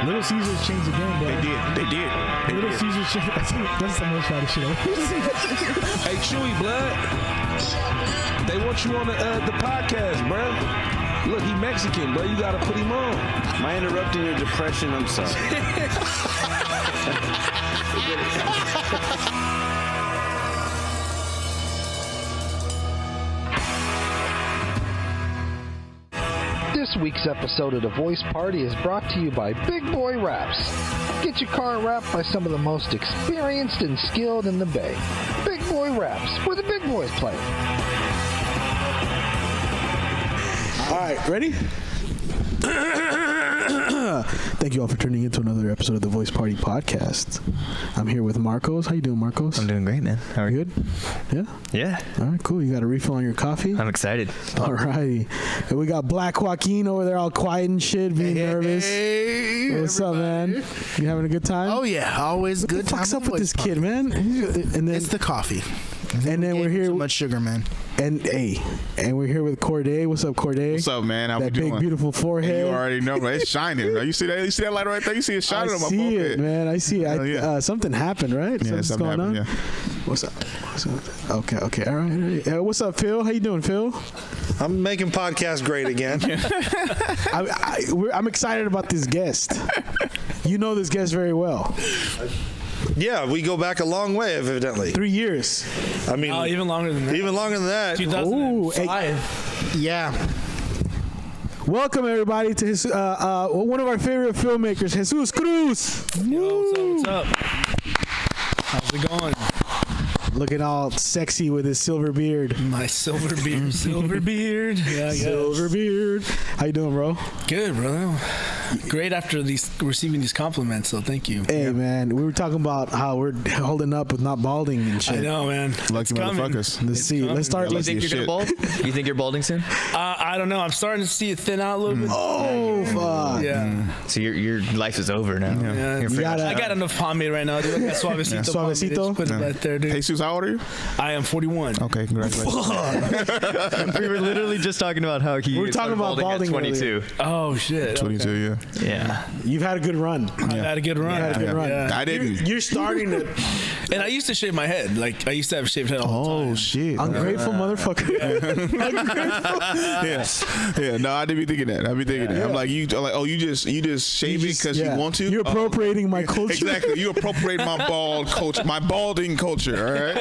Little Caesars changed the game, bro. They did. Little Caesars changed. That's the most shot of shit. Hey, Chewy, blood. They want you on the podcast, bro. Look, he Mexican, bro. You gotta put him on. Am I interrupting your depression? I'm sorry. This week's episode of The Voice Party is brought to you by Big Boy Raps. Get your car wrapped by some of the most experienced and skilled in the Bay. Big Boy Raps, where the big boys play. All right, ready? Thank you all for tuning in to another episode of the Voice Party Podcast. I'm here with Marcos. How you doing, Marcos? I'm doing great, man. How are you? Good? Yeah? Yeah. All right, cool. You got a refill on your coffee? I'm excited. All righty. And we got Black Joaquin over there all quiet and shit, being nervous. Hey, what's up, man? You having a good time? Oh, yeah. Always what good the time. What's up with this kid, man? And then, it's the coffee. And then we're here. Too much sugar, man. And we're here with Corday. What's up, Corday? What's up, man? How that we doing? Big, beautiful forehead. You already know, bro. It's shining. Bro. You see that? You see that light right there? You see it shining on my forehead. I see it, man. I see it. Yeah. Something happened, right? Yeah, Something's going on. Yeah. What's up? Okay. All right. What's up, Phil? How you doing, Phil? I'm making podcast great again. I'm excited about this guest. You know this guest very well. Yeah, we go back a long way, evidently. 3 years. I mean, even longer than that. Even longer than that. 2005. Yeah. Welcome everybody to his one of our favorite filmmakers, Jesus Cruz. Yo, what's up? How's it going? Looking all sexy with his silver beard. My silver beard. Silver beard. Yeah, silver beard. How you doing, bro? Good, brother. Great after receiving these compliments, so thank you. Hey, man, we were talking about how we're holding up with not balding and shit. I know, man. Lucky motherfuckers. Let's see. Let's start. You think you're gonna bald? You think you're balding soon? I don't know. I'm starting to see it thin out a little bit. Oh, fuck. Yeah. So your life is over now. Yeah. I got enough pomade right now, dude. I got Suavecito. Suavecito? Put it right there, dude. Jesus, how old are you? I am 41. Okay, congratulations. We were literally just talking about how he. We're talking about balding at 22. Oh shit. 22, okay. Yeah. You've had a good run. I've had a good run. Yeah. I didn't. You're starting to. And I used to shave my head. Like I used to have a shaved head all the time. Oh shit. Ungrateful motherfucker. Yeah. No, I didn't be thinking that. I'm like, you just shave it because you want to. You're appropriating my culture. Exactly. You appropriate my bald culture, my balding culture. All right.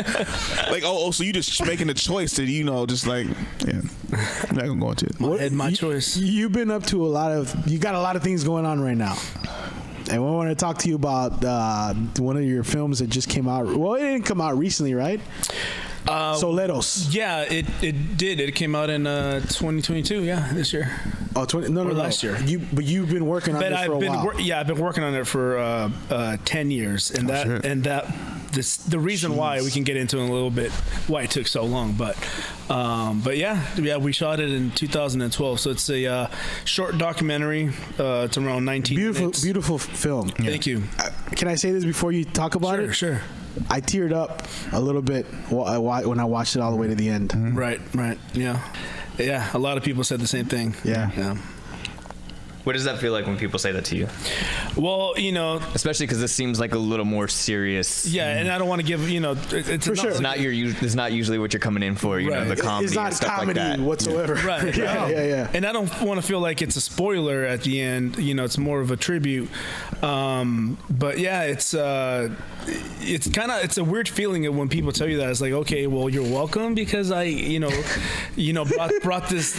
Like, so you just making a choice to, just like, yeah. I'm not gonna go into it. My choice. You've been up to you got a lot of things going on right now. And we want to talk to you about one of your films that just came out. Well, it didn't come out recently, right? Souleros. Yeah, it did. It came out in 2022. Yeah, this year. Oh, no, last year. But you've been working on this for a while. I've been working on it for 10 years, and the reason why we can get into in a little bit why it took so long, but yeah, we shot it in 2012. So it's a short documentary. It's around 19 minutes. Beautiful film. Yeah. Thank you. Can I say this before you talk about it? Sure. I teared up a little bit when I watched it all the way to the end. Mm-hmm. Right. Yeah. A lot of people said the same thing. Yeah. What does that feel like when people say that to you? Well, especially because this seems like a little more serious. Yeah, and I don't want to give it's for sure. It's not usually what you're coming in for. You know, the comedy. It's not and stuff comedy like that. whatsoever. Right. Yeah. And I don't want to feel like it's a spoiler at the end. It's more of a tribute. But yeah, it's a weird feeling when people tell you that. It's like, okay, well, you're welcome because I brought this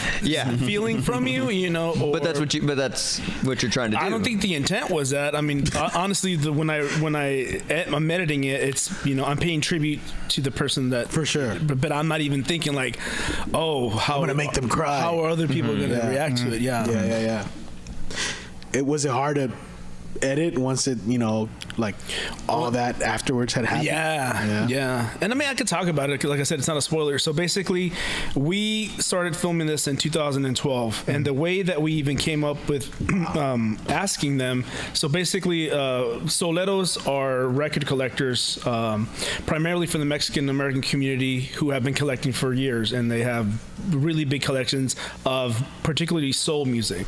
feeling from you. But that's what you're trying to do. I don't think the intent was that. I mean, honestly, when I'm editing it, it's I'm paying tribute to the person that for sure. But I'm not even thinking like, how I'm gonna make them cry. How are other people gonna react to it? Yeah. It was hard to edit once it like all that afterwards had happened. Yeah. And I mean, I could talk about it. Like I said, it's not a spoiler. So basically, we started filming this in 2012, and the way that we even came up with asking them. So basically, Souleros are record collectors, primarily from the Mexican American community, who have been collecting for years, and they have really big collections of particularly soul music,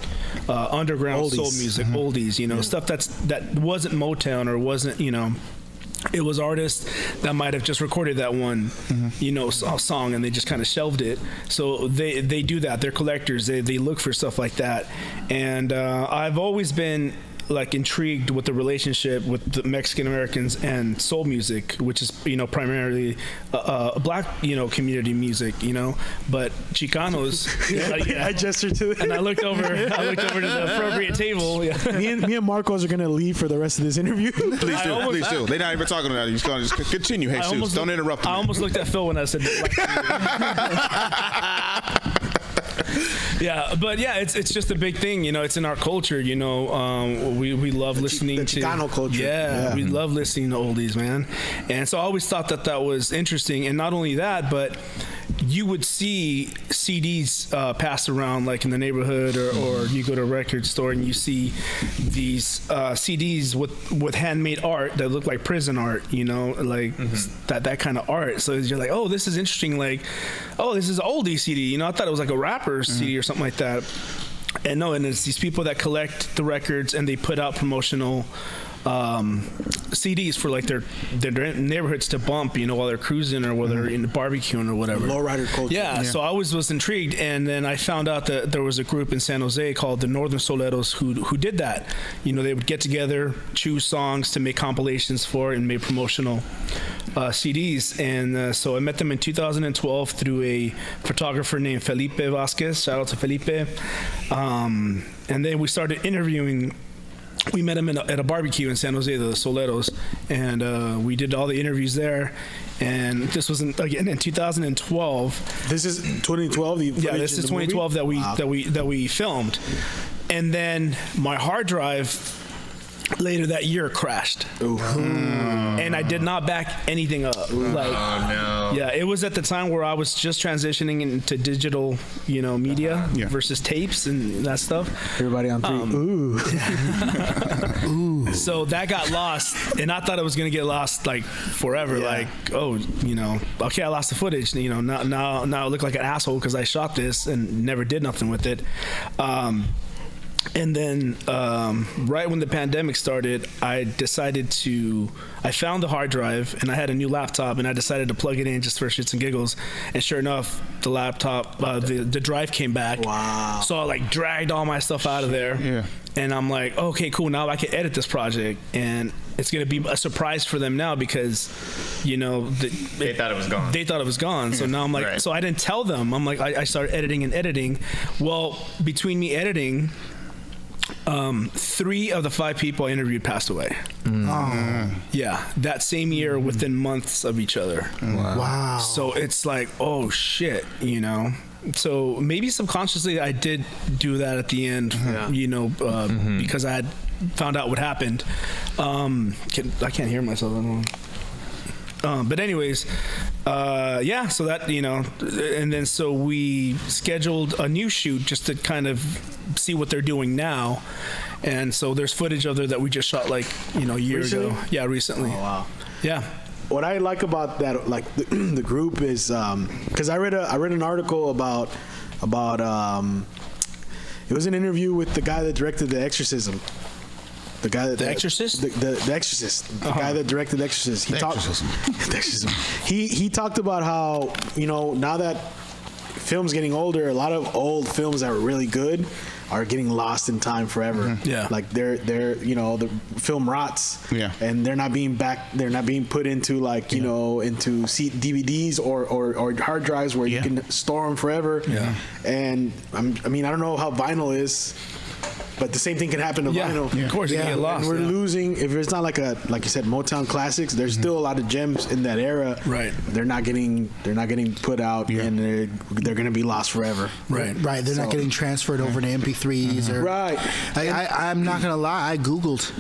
underground soul music, oldies. Stuff that's that wasn't Motown or wasn't, you know, it was artists that might have just recorded that one, you know, song, and they just kind of shelved it. So they do that. They're collectors. They look for stuff like that. And I've always been like intrigued with the relationship with the Mexican Americans and soul music, which is, you know, primarily black, you know, community music, you know, but Chicanos. I gestured to it, and I looked over to the appropriate table. Yeah. Me and Marcos are gonna leave for the rest of this interview. Please do. They're not even talking about it. You're going to just continue. Hey, Jesus, don't interrupt me. I almost looked at Phil when I said that. Yeah, but yeah, it's just a big thing, you know. It's in our culture, you know. We love listening to Chicano culture. Yeah, we love listening to oldies, man. And so I always thought that was interesting. And not only that, but you would see CDs passed around like in the neighborhood, or you go to a record store and you see these CDs with handmade art that look like prison art, you know, like that kind of art. So you're like, oh, this is interesting. Like, oh, this is an oldie CD. You know, I thought it was like a rapper CD or something like that. And no, and it's these people that collect the records and they put out promotional CDs for like their neighborhoods to bump, you know, while they're cruising or while they're in the barbecuing or whatever. Lowrider culture. Yeah, so I always was intrigued, and then I found out that there was a group in San Jose called the Northern Souleros who did that. You know, they would get together, choose songs to make compilations for, and make promotional CDs. And so I met them in 2012 through a photographer named Felipe Vasquez. Shout out to Felipe. And then we started interviewing. We met him at a barbecue in San Jose, the Souleros, and we did all the interviews there. And this was again in 2012. This is 2012. Yeah, this is 2012 that we filmed. And then my hard drive later that year crashed. And I did not back anything up. Like, yeah, it was at the time where I was just transitioning into digital, you know, media versus tapes and that stuff. Everybody on three. Ooh. So that got lost, and I thought it was gonna get lost like forever. Yeah. Like, oh, you know, okay, I lost the footage. You know, now I look like an asshole because I shot this and never did nothing with it. And then right when the pandemic started, I found the hard drive, and I had a new laptop, and I decided to plug it in just for shits and giggles. And sure enough, the laptop, the drive came back. Wow. So I like dragged all my stuff out of there. Yeah. And I'm like, okay, cool, now I can edit this project. And it's going to be a surprise for them now because, you know, they thought it was gone. They thought it was gone. So now I'm like, so I didn't tell them. I'm like, I started editing. Well, between me editing, 3 of the 5 people I interviewed passed away. Yeah, that same year within months of each other. Wow. So it's like, oh shit, you know. So maybe subconsciously I did do that at the end, you know, because I had found out what happened. I can't hear myself anymore. But anyways, yeah, so that, you know, and then so we scheduled a new shoot just to kind of see what they're doing now. And so there's footage of there that we just shot like, you know, a year ago. Yeah, recently. Oh, wow. Yeah. What I like about that, like the group is, because I read an article about it was an interview with the guy that directed The Exorcism. The guy that The Exorcist? The Exorcist. The guy that directed The Exorcist. He talked about how, you know, now that film's getting older, a lot of old films that were really good are getting lost in time forever. Yeah. Like they're you know, the film rots. Yeah. And they're not being put into like, you know, into DVDs or hard drives where you can store them forever. Yeah. And I mean, I don't know how vinyl is, but the same thing can happen to vinyl. Yeah. Of course, you get lost. And we're losing, if it's not like you said, Motown classics, there's still a lot of gems in that era. Right. They're not getting put out, and they're going to be lost forever. Right. They're not getting transferred over to MP3s or. Right. I'm not going to lie. I Googled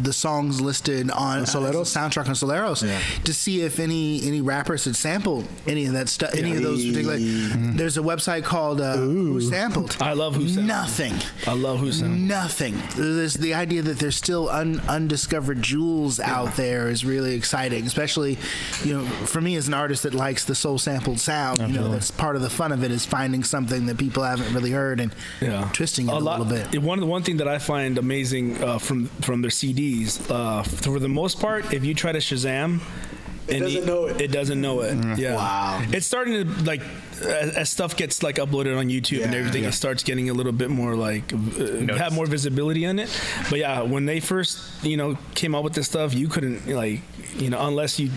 the songs listed on Souleros soundtrack on Souleros to see if any rappers had sampled any of that stuff, any of those particular. There's a website called Who Sampled. I love Who Sampled. Nothing. I love Hussein. Nothing. The idea that there's still undiscovered jewels out there is really exciting, especially, for me as an artist that likes the soul sampled sound. That's part of the fun of it, is finding something that people haven't really heard and twisting it a little bit. One thing that I find amazing from their CDs, for the most part, if you try to Shazam, it doesn't know it. Yeah. Wow. It's starting to as stuff gets uploaded on YouTube and everything, it starts getting a little bit more have more visibility in it. But yeah, when they first came out with this stuff, you couldn't unless you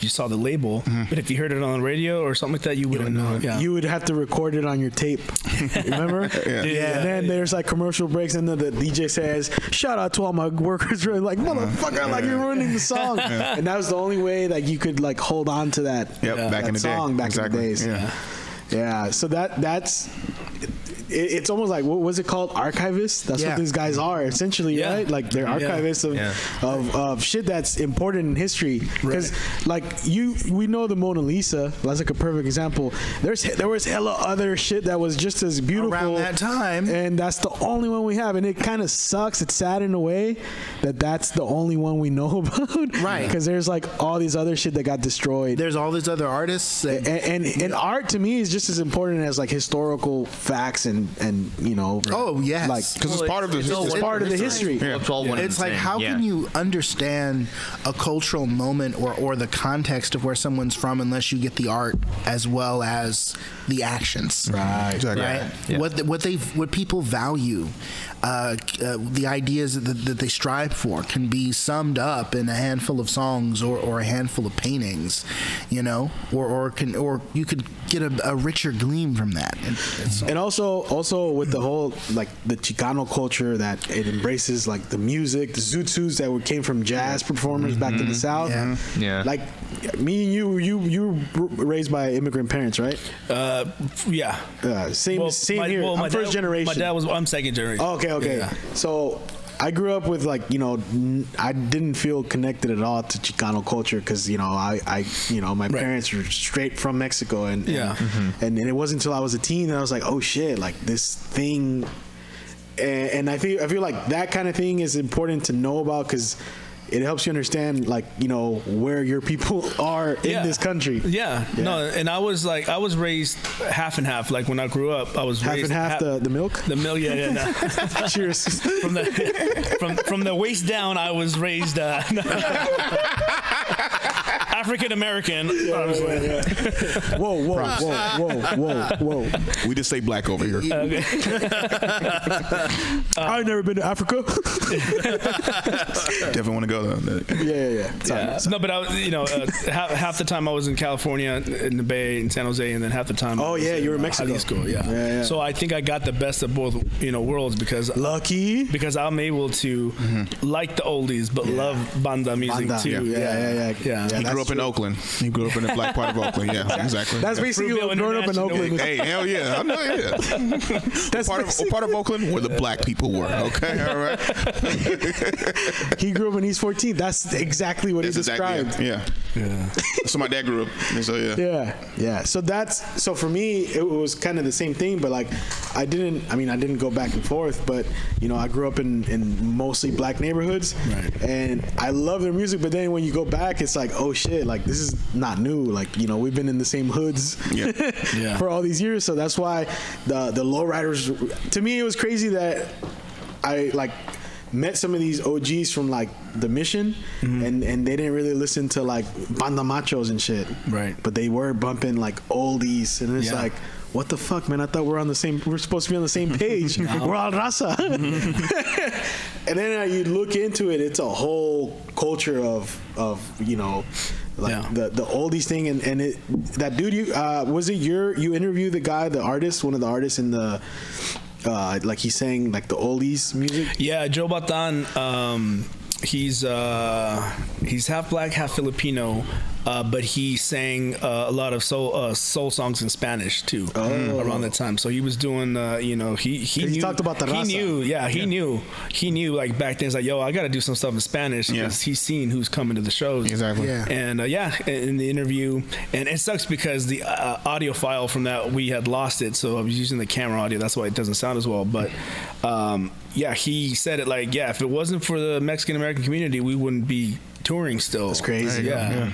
saw the label. But if you heard it on the radio or something like that, you wouldn't know. Yeah. You would have to record it on your tape. Remember? Yeah. And then there's commercial breaks, and then the DJ says, "Shout out to all my workers." Really, motherfucker, you're ruining the song. And that was the only way that you could hold on to that. Back in the song, day. back in the days. Yeah. So that's. It's almost like, what was it called? Archivists. That's what these guys are essentially, right? They're archivists of shit that's important in history. Because we know the Mona Lisa. That's a perfect example. There was hella other shit that was just as beautiful around that time, and that's the only one we have. And it kind of sucks. It's sad in a way that that's the only one we know about, right? Because there's all these other shit that got destroyed. There's all these other artists, and art to me is just as important as historical facts and oh yes, because it's part of the history. It's part of the history. It's how can you understand a cultural moment or the context of where someone's from unless you get the art as well as the actions, right? Exactly. Right. Yeah. What people value, the ideas that they strive for can be summed up in a handful of songs or a handful of paintings, or you could get a richer gleam from that. And also with the whole the Chicano culture that it embraces the music, the zootsuits that came from jazz performers back to the South. Yeah. Me and you were raised by immigrant parents, right? Yeah. Same here. I'm first generation. I'm second generation. Oh, okay. Yeah. So I grew up with I didn't feel connected at all to Chicano culture because my parents were straight from Mexico and it wasn't until I was a teen that I was like, oh shit, this thing, and I feel like that kind of thing is important to know about because it helps you understand where your people are in this country. No, and I was raised half and half. When I grew up, I was half raised and half the milk. The milk, no. Cheers. From the waist down, I was raised African American. Whoa. We just say black over here. Okay. I've never been to Africa. Definitely want to go though. Yeah. No, but I was, half the time I was in California, in the Bay, in San Jose, and then half the time. Oh yeah, you were in Mexico. Jalisco, yeah. So I think I got the best of both, worlds because I'm able to like the oldies but love banda music too. Yeah. He grew up in Oakland. He grew up in the black part of Oakland. Yeah, exactly. That's basically growing up in Oakland. Hey, hell yeah, I know. Yeah. That's part of Oakland where the black people were. Okay, all right. He grew up in East 14th. That's exactly what he described. Yeah. So my dad grew up. So yeah. So for me, it was kind of the same thing, but I didn't go back and forth, but I grew up in mostly black neighborhoods, right. And I love their music. But then when you go back, it's oh shit, this is not new. We've been in the same hoods for all these years. So that's why the lowriders. To me, it was crazy that I met some of these OGs from the Mission, and they didn't really listen to banda machos and shit, right? But they were bumping oldies, and it's what the fuck, man? I thought we're supposed to be on the same page. We're all raza. And then you look into it, it's a whole culture of the oldies thing, and that dude, you interviewed the guy, the artist, one of the artists in the he sang the oldies music. Yeah, Joe Batan. He's half black, half Filipino. but he sang a lot of soul songs in Spanish too around that time. So he was doing, he knew. Talked about the raza. He knew like back then. He's like, yo, I got to do some stuff in Spanish because he's seen who's coming to the shows. Exactly. Yeah. And in the interview, and it sucks because the audio file from that, we had lost it, so I was using the camera audio. That's why it doesn't sound as well. But he said it like, if it wasn't for the Mexican American community, we wouldn't be touring still. That's crazy. Yeah.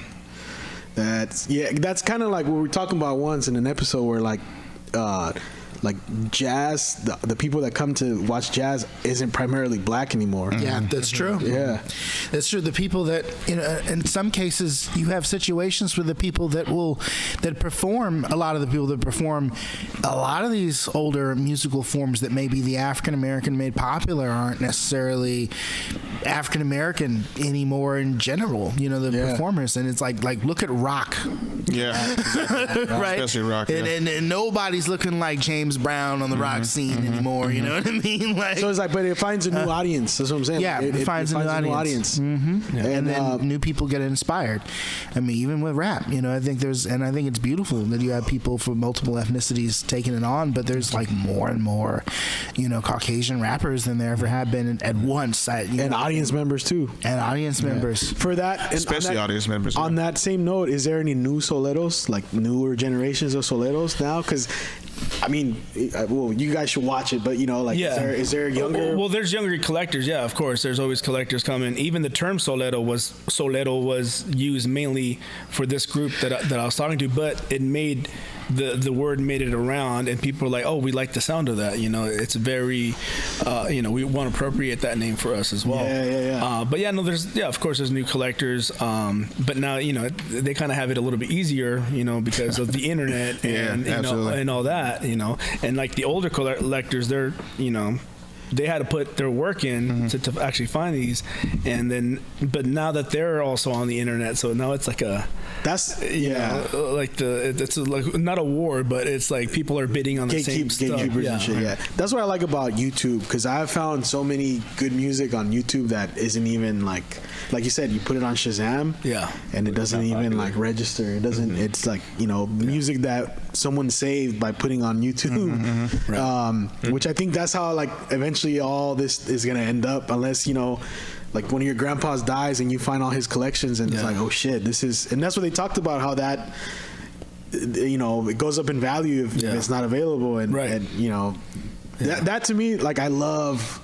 That's kind of like what we were talking about once in an episode where like jazz, the people that come to watch jazz isn't primarily black anymore. Yeah, that's true. Yeah, that's true. The people that, in some cases, you have situations where the people that perform, a lot of the people that perform a lot of these older musical forms that maybe the African American made popular aren't necessarily African American anymore in general. The performers, and it's like look at rock. Yeah, exactly. Right. Especially rock. And nobody's looking like James Brown on the rock scene anymore. You know what I mean? Like, so it's like, but it finds a new audience. That's what I'm saying. Yeah, it finds a new audience. Mm-hmm. Yeah. And then new people get inspired. I mean, even with rap, I think I think it's beautiful that you have people from multiple ethnicities taking it on. But there's like more and more, Caucasian rappers than there ever have been at once. And audience members too. And audience members for that, especially audience members. On that same note, is there any new Souleros, like newer generations of Souleros now? Because I mean, you guys should watch it, but is there younger? Well, there's younger collectors. Yeah, of course. There's always collectors coming. Even the term Soulero was used mainly for this group that I was talking to, but it made the word made it around, and people were like, "Oh, we like the sound of that." It's very, we want to appropriate that name for us as well. Yeah. But of course, there's new collectors. But now, they kind of have it a little bit easier, because of the internet and and all that, and like the older collectors, they're, they had to put their work in to actually find these, but now that they're also on the internet, so now it's like it's like not a war, but it's like people are bidding on the same stuff. Gatekeepers and shit. Yeah, that's what I like about YouTube, because I've found so many good music on YouTube that isn't even like you said, you put it on Shazam, and it doesn't even like register. It doesn't. It's like music that someone saved by putting on YouTube, right. Which I think that's how like eventually all this is gonna end up, unless like one of your grandpas dies and you find all his collections and it's like, oh shit, this is, and that's what they talked about, how that it goes up in value if it's not available, and that to me, like, I love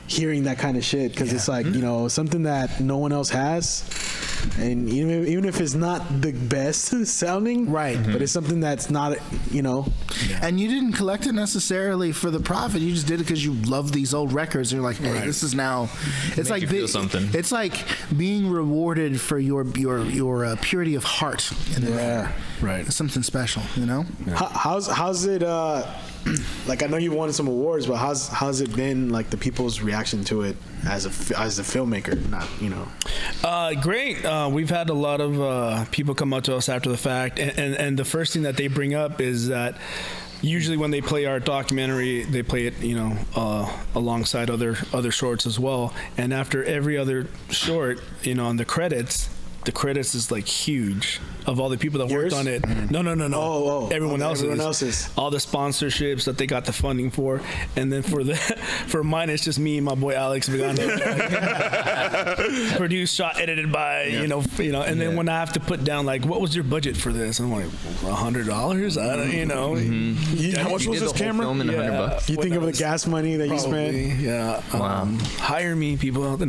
hearing that kind of shit, because it's like something that no one else has, and even if it's not the best sounding, right, but it's something that's not and you didn't collect it necessarily for the profit. You just did it because you love these old records. You're like, hey, this is now, it's like something. It's like being rewarded for your purity of heart in the record. Right, it's something special, How's it like, I know you won some awards, but how's it been, like, the people's reaction to it as a filmmaker? Not great. We've had a lot of people come up to us after the fact, and the first thing that they bring up is that usually when they play our documentary, they play it alongside other shorts as well, and after every other short, on the credits is like huge of all the people that worked on it. No. Everyone else's. All the sponsorships that they got the funding for, and then for mine, it's just me and my boy Alex Vigano. Produced, shot, edited by and then when I have to put down, like, what was your budget for this? I'm like, $100. I don't, how much was this camera? $100. You think of the gas money that you spent? Yeah. Wow. Hire me, people. Ours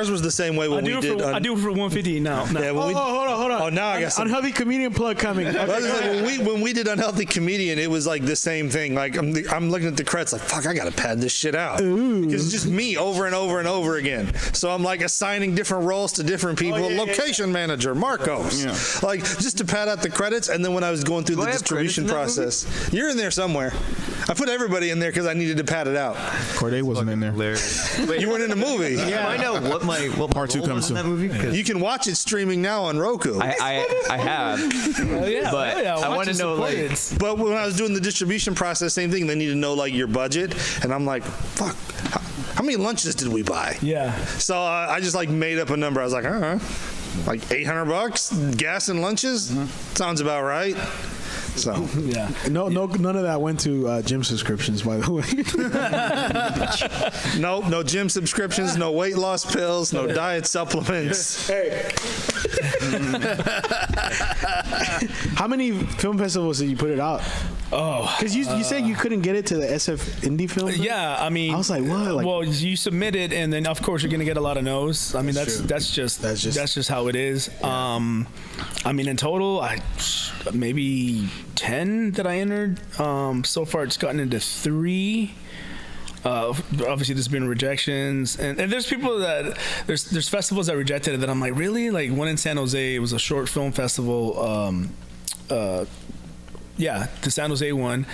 was the same way when we did. I do it for $150 now. Yeah, hold on. Oh, now I got some Unhealthy Comedian plug coming. When we did Unhealthy Comedian, it was like the same thing. Like, I'm looking at the credits, like, fuck, I gotta pad this shit out. Because it's just me over and over and over again. So I'm like assigning different roles to different people. Location manager, Marcos. Yeah. Like, just to pad out the credits. And then when I was going through the distribution process, you're in there somewhere. I put everybody in there because I needed to pad it out. Corday wasn't in there. You weren't in the movie. Yeah, I know what part 2 comes to. You can watch it streaming now on Roku. I have. But I want to know, like. But when I was doing the distribution process, same thing. They need to know, like, your budget, and I'm like, fuck. How many lunches did we buy? Yeah. So I just, like, made up a number. I was like, like $800, gas and lunches. Sounds about right. So yeah, none of that went to gym subscriptions, by the way. no gym subscriptions, no weight loss pills, no diet supplements. Hey, how many film festivals did you put it out? Oh, because you said you couldn't get it to the SF Indie Film. Yeah, I mean, I was like, what? Like, well, you submit it, and then of course you're gonna get a lot of no's. I mean, that's just how it is. Yeah. I mean, in total, maybe 10 that I entered. So far, it's gotten into 3. Obviously there's been rejections, and there's people that there's festivals that rejected it that I'm like, really? Like one in San Jose, it was a short film festival. Yeah, the San Jose one,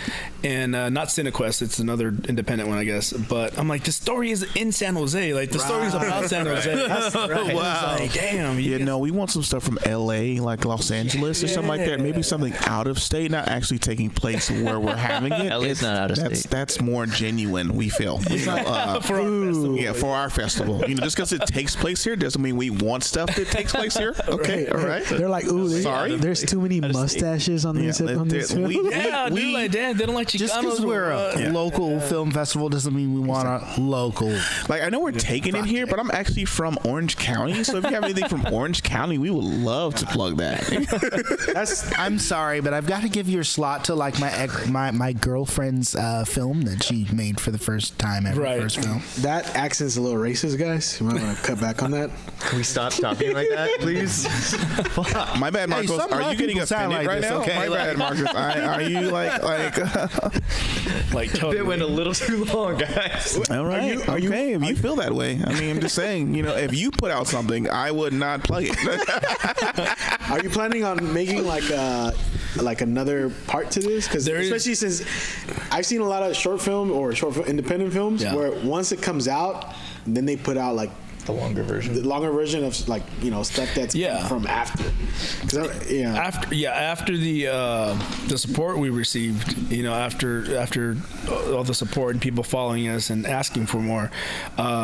and not CineQuest. It's another independent one, I guess. But I'm like, the story is in San Jose. Like the story is about San Jose. That's right. Wow. Like, damn. Yeah, no, we want some stuff from LA, like Los Angeles or something like that. Maybe something out of state, not actually taking place where we're having it. LA's not out of state. That's more genuine. We feel. For our festival. Yeah, for our festival. Just because it takes place here doesn't mean we want stuff that takes place here. Okay, all right. They're like, ooh, there's too many mustaches on this film. Dude, like, damn, they don't like Chicanos. Just because we're a local film festival doesn't mean we want a local. Like, I know we're taking it here, but I'm actually from Orange County, so if you have anything from Orange County, we would love to plug that. I'm sorry, but I've got to give your slot to like my girlfriend's film that she made for the first time ever. Right. First film. That accent's a little racist, guys. You might want to cut back on that. Can we stop talking like that, please? My bad, Marcos. Hey, are you getting offended right now? Okay? My bad, Marcos. Are you like totally. It went a little too long, guys. All right. Okay, if you feel that way. I mean, I'm just saying, if you put out something, I would not plug it. Are you planning on making like another part to this? Because especially since I've seen a lot of short film independent films where once it comes out, then they put out like the longer version of like stuff that's from after. After the support we received, after all the support and people following us and asking for more,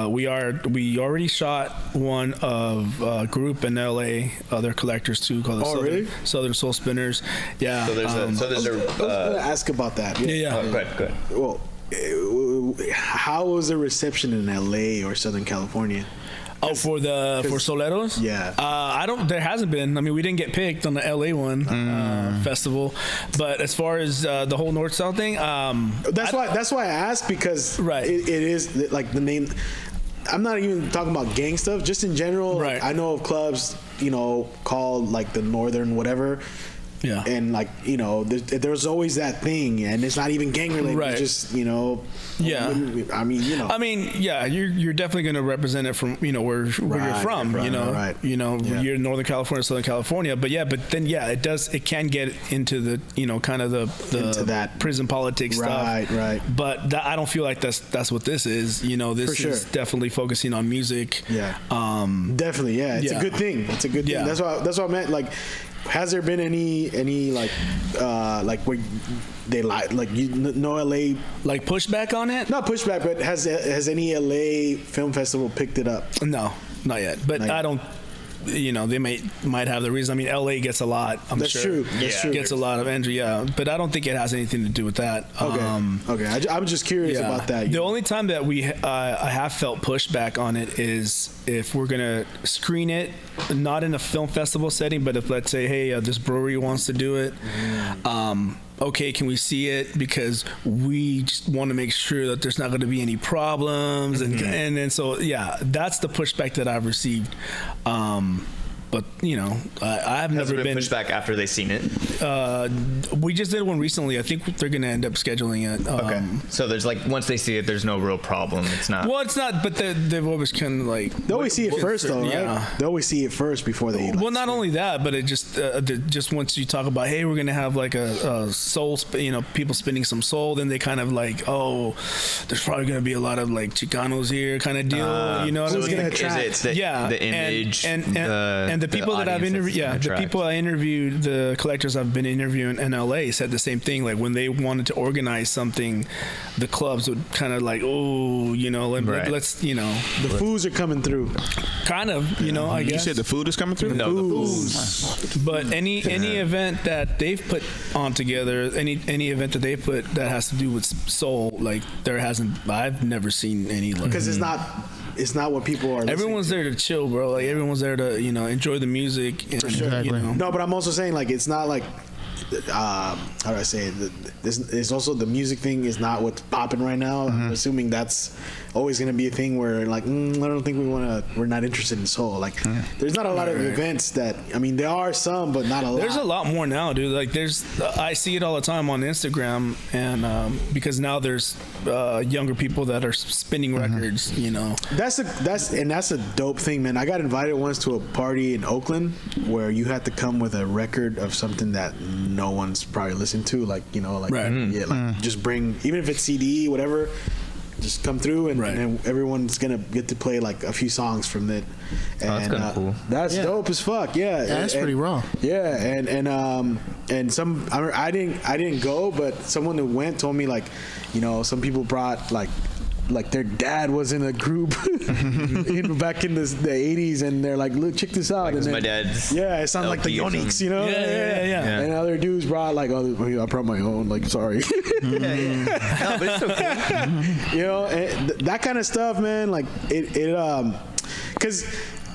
we already shot one of a group in LA, other collectors too, called the Southern Soul Spinners. Yeah. So there's I was gonna ask about that. Yeah. Good. Well, how was the reception in LA or Southern California? Oh, for Souleros? Yeah. There hasn't been. I mean, we didn't get picked on the LA one festival, but as far as the whole North South thing, that's why I asked, because it is like the name. I'm not even talking about gang stuff. Just in general, like, I know of clubs, called like the Northern whatever. Yeah. And like, there's always that thing, and it's not even gang related. Right. It's just, Yeah. I mean, yeah, you're definitely going to represent it from, where you're from, Right. You're in Northern California, Southern California, but then it can get into the, kind of the into that prison politics stuff. Right. But I don't feel like that's what this is. This is definitely focusing on music. Yeah. Definitely. Yeah. It's a good thing. It's a good thing. That's what I meant. Like, has there been any like where they like no LA like pushback on it? Not pushback, but has any LA film festival picked it up? No, not yet. But I don't. They might have the reason. I mean, LA gets a lot. That's true. Gets a lot of entry. Yeah, but I don't think it has anything to do with that. Okay. I'm just curious about that. The only time that I have felt pushback on it is if we're gonna screen it, not in a film festival setting, but if, let's say, hey, this brewery wants to do it. Okay, can we see it? Because we just want to make sure that there's not going to be any problems, and then so that's the pushback that I've received. But I've never been pushback after they've seen it. We just did one recently. I think they're going to end up scheduling it. Okay. So there's once they see it, there's no real problem. It's not. Well, it's not. But they've always kind of they always see it first, though, right? They always see it first before they. Well, not only that, but it just once you talk about, hey, we're going to have like a soul, people spinning some soul, then they kind of like, oh, there's probably going to be a lot of like Chicanos here, kind of deal. Who's going to attract? Is it the image and the people that I've interviewed, the people I interviewed, the collectors I've been interviewing in LA said the same thing. Like when they wanted to organize something, the clubs would kind of like, oh, you know, let's, you know, the foods are coming through. Kind of, you know, I guess. You said the food is coming through? No, the foods. But any event that they've put on together, any event that they put that has to do with soul, like I've never seen any. Because it's not what people are. Everyone's there to chill, bro. Like everyone's there to, you know, enjoy the music. And, for sure. You know. No, but I'm also saying like it's not like how do I say it? It's also the music thing is not what's popping right now. I'm assuming that's always going to be a thing where like I don't think we're not interested in soul. Like there's not a lot of events that, I mean, there are some, but not a lot. There's a lot more now, dude. Like I see it all the time on Instagram, and because now there's younger people that are spinning records. You know, that's a dope thing, man. I got invited once to a party in Oakland where you had to come with a record of something that no one's probably listened to, like, you know, like just bring, even if it's CD, whatever, just come through and everyone's gonna get to play like a few songs from it. And that's kind of cool. That's dope as fuck. Yeah, that's pretty raw. Yeah, and some I didn't go, but someone that went told me, like, you know, some people brought like their dad was in a group back in the 80s, and they're like, look, check this out. Like, and then, my dad's it sounds like the Yonix, you know. Yeah. And other dudes brought like, I brought my own, like, sorry. No, but it's so cool. You know, and that kind of stuff, man. Like it because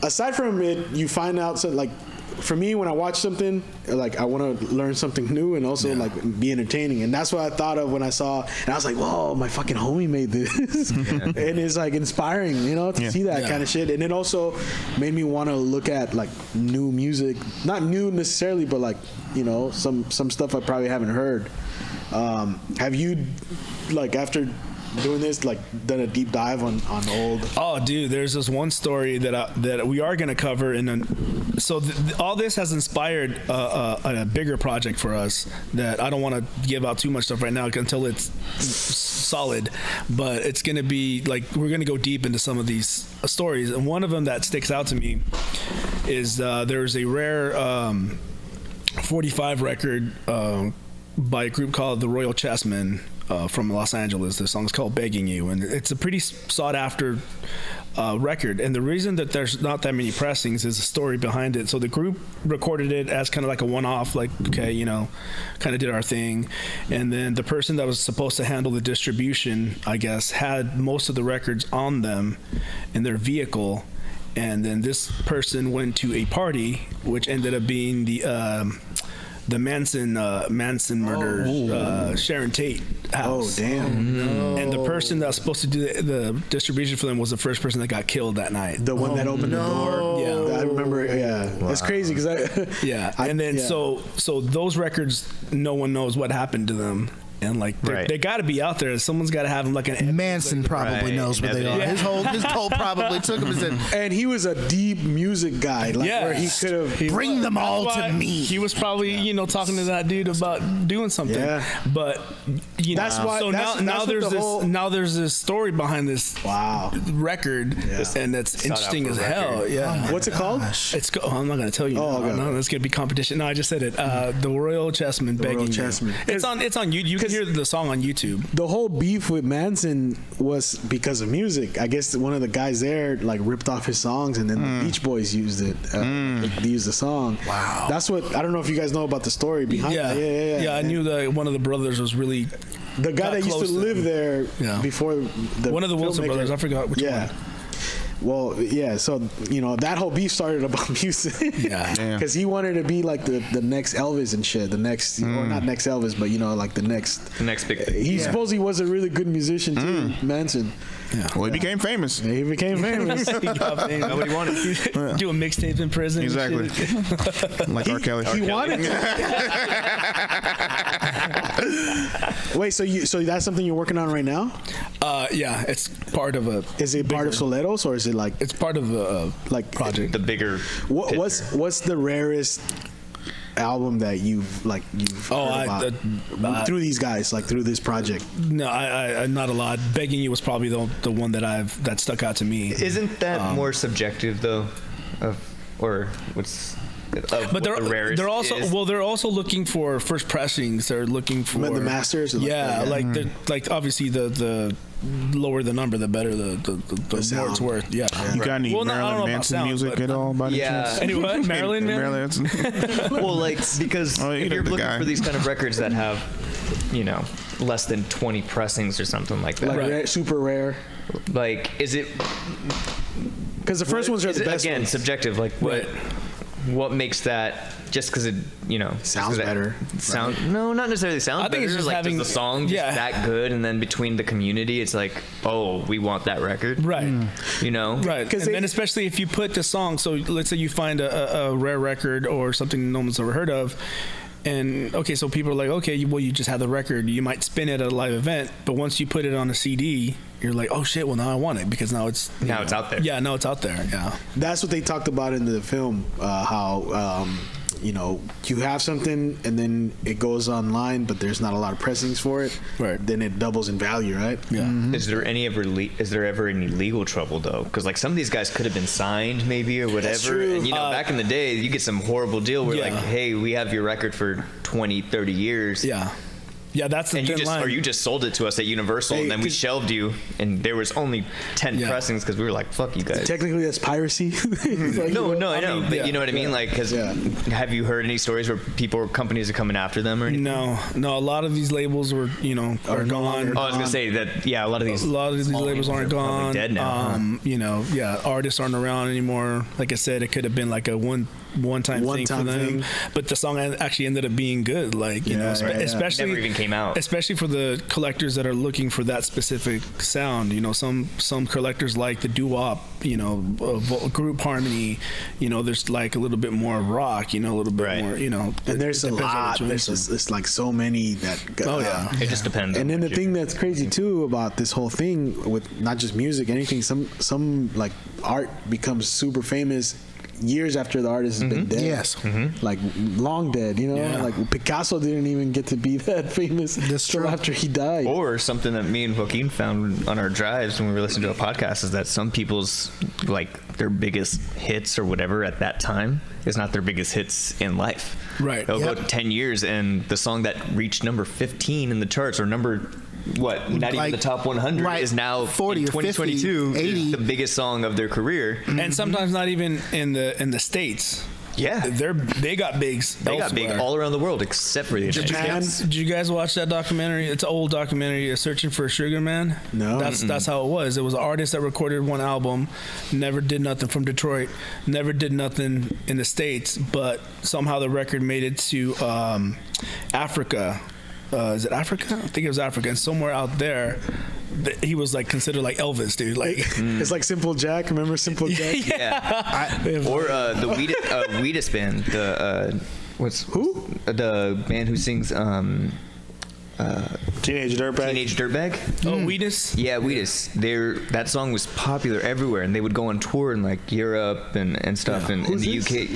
aside from it, you find out, so like, for me, when I watch something, like, I want to learn something new and also like be entertaining, and that's what I thought of when I saw, and I was like, whoa, my fucking homie made this. And it's like inspiring, you know, to see that kind of shit. And it also made me want to look at like new music, not new necessarily, but like, you know, some stuff I probably haven't heard. Have you, like, after doing this, like, done a deep dive on old? Oh, dude, there's this one story that we are going to cover, and so all this has inspired a bigger project for us that I don't want to give out too much stuff right now until it's solid, but it's going to be like, we're going to go deep into some of these stories, and one of them that sticks out to me is there's a rare 45 record by a group called the Royal Chessmen from Los Angeles. The song's called Begging You, and it's a pretty sought after record, and the reason that there's not that many pressings is the story behind it. So the group recorded it as kind of like a one-off, like, okay, you know, kind of did our thing, and then the person that was supposed to handle the distribution, I guess, had most of the records on them in their vehicle, and then this person went to a party which ended up being the Manson murder, Sharon Tate house. Oh, damn. No. And the person that was supposed to do the distribution for them was the first person that got killed that night. The one that opened the door. Yeah. I remember. Yeah. Wow. It's crazy because so those records, no one knows what happened to them. And like they got to be out there. Someone's got to have them like an Manson probably knows where they are. His whole probably took him. And he was a deep music guy, like where he could have bring them all to me. He was probably, you know, talking to that dude about doing something. Yeah. But you know, that's why. So now there's this story behind this record, and that's interesting as hell. Yeah. What's it called? I'm not gonna tell you. Oh, no, that's gonna be competition. No, I just said it. The Royal Chessmen Begging You. It's on YouTube. You can hear the song on YouTube. The whole beef with Manson was because of music. I guess one of the guys there like ripped off his songs, and then the Beach Boys used it. They used the song. Wow. That's what, I don't know if you guys know about the story behind it. Yeah, I knew that one of the brothers was really the guy that used to live there before one of the Wilson brothers. I forgot which one. Well, yeah, so, you know, that whole beef started about music. Because he wanted to be like the next Elvis and shit. The next, or not next Elvis, but, you know, like the next big thing. He supposedly was a really good musician, too, Manson. Yeah. Well, he became famous. He became famous. He got famous. Nobody wanted to do a mixtape in prison. Exactly. Like R. Kelly. He wanted to. Wait, so that's something you're working on right now? Yeah, it's part of a. Is it part of Souleros, or is it like? It's part of the like project. The bigger. What's the rarest album that you've heard about through these guys, like through this project? No, I not a lot. Begging You was probably the one that stuck out to me. Isn't that more subjective though? or what's but they're also looking for first pressings. They're looking for the masters. Like obviously the lower the number, the better the more it's worth. Yeah. You got any Marilyn Manson music at all? By chance? Anyway, Marilyn Manson. Well, like because if you're looking for these kind of records that have, less than 20 pressings or something like that, rare, super rare. Like, is it? Because the first ones are the best. Again, subjective. Like what makes that just because it sounds better? No, not necessarily sounds better. I think it's just like having the song just that good, and then between the community, it's like, oh, we want that record, right? Right. And then especially if you put the song. So let's say you find a rare record or something no one's ever heard of. And so people are like, okay, well, you just have the record. You might spin it at a live event, but once you put it on a CD, you're like, oh shit, well now I want it because now it's it's out there. Yeah, now it's out there. Yeah, that's what they talked about in the film. How you have something and then it goes online, but there's not a lot of pressings for it. Right. Then it doubles in value, right? Yeah. Mm-hmm. Is there ever any legal trouble though? Because like some of these guys could have been signed maybe or whatever. That's true. And back in the day, you get some horrible deal where like, hey, we have your record for 20, 30 years. Yeah. Yeah, that's the thin line. Or you just sold it to us at Universal, and then we shelved you, and there was only 10 pressings because we were like, "Fuck you guys." Technically, that's piracy. No, I know, but you know what I mean. Like, because have you heard any stories where companies are coming after them or anything? No. A lot of these labels were, are gone. Oh, I was gonna say that. Yeah, a lot of these labels aren't gone. Dead now. Artists aren't around anymore. Like I said, it could have been like a one-time thing for them, but the song actually ended up being good. Like especially never even came out. Especially for the collectors that are looking for that specific sound. Some collectors like the doo-wop, group harmony. There's like a little bit more rock. A little bit more. And there's a lot. There's like so many that. It just depends. And then the thing that's crazy too about this whole thing with not just music, anything. Some like art becomes super famous years after the artist has been dead. Yes. Mm-hmm. Like long dead, like Picasso didn't even get to be that famous until after he died. Or something that me and Joaquin found on our drives when we were listening to a podcast is that some people's their biggest hits or whatever at that time is not their biggest hits in life. Right. They'll go 10 years and the song that reached number 15 in the charts or number not even the top 100 is now 40 in or 2022 50, 80. is the biggest song of their career, and sometimes not even in the States. Yeah, they got bigs. They got big all around the world except for the Japan. Did you guys watch that documentary? It's an old documentary, Searching for a Sugar Man. No, that's how it was. It was an artist that recorded one album, never did nothing from Detroit, never did nothing in the States, but somehow the record made it to Africa. Is it Africa? I think it was Africa, and somewhere out there, he was like considered like Elvis, dude. Like it's like Simple Jack. Remember Simple Jack? Or the Wheatus band. The band who sings Teenage Dirtbag. Oh, Wheatus. Yeah, Wheatus. That song was popular everywhere, and they would go on tour in like Europe and stuff. And in the UK,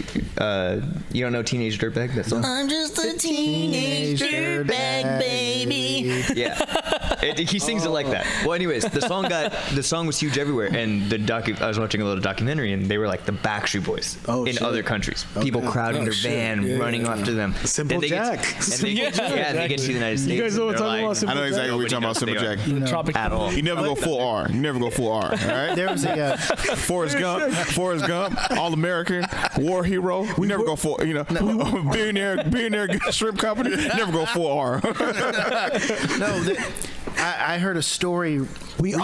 you don't know Teenage Dirtbag? That song. I'm just a teenage dirtbag, baby. Yeah, he sings it like that. Well, anyways, the song was huge everywhere, and I was watching a little documentary, and they were like the Backstreet Boys in other countries. People crowding their van, running after them. Simple Jack. They get to the United States. You guys know what I'm talking about? I know exactly what you're talking about, Simple Jack. At all. You never go full R. All right? There was a Forrest Gump, All American, War Hero. We never go full. Billionaire shrimp company. Never go full R. No, I heard a story. We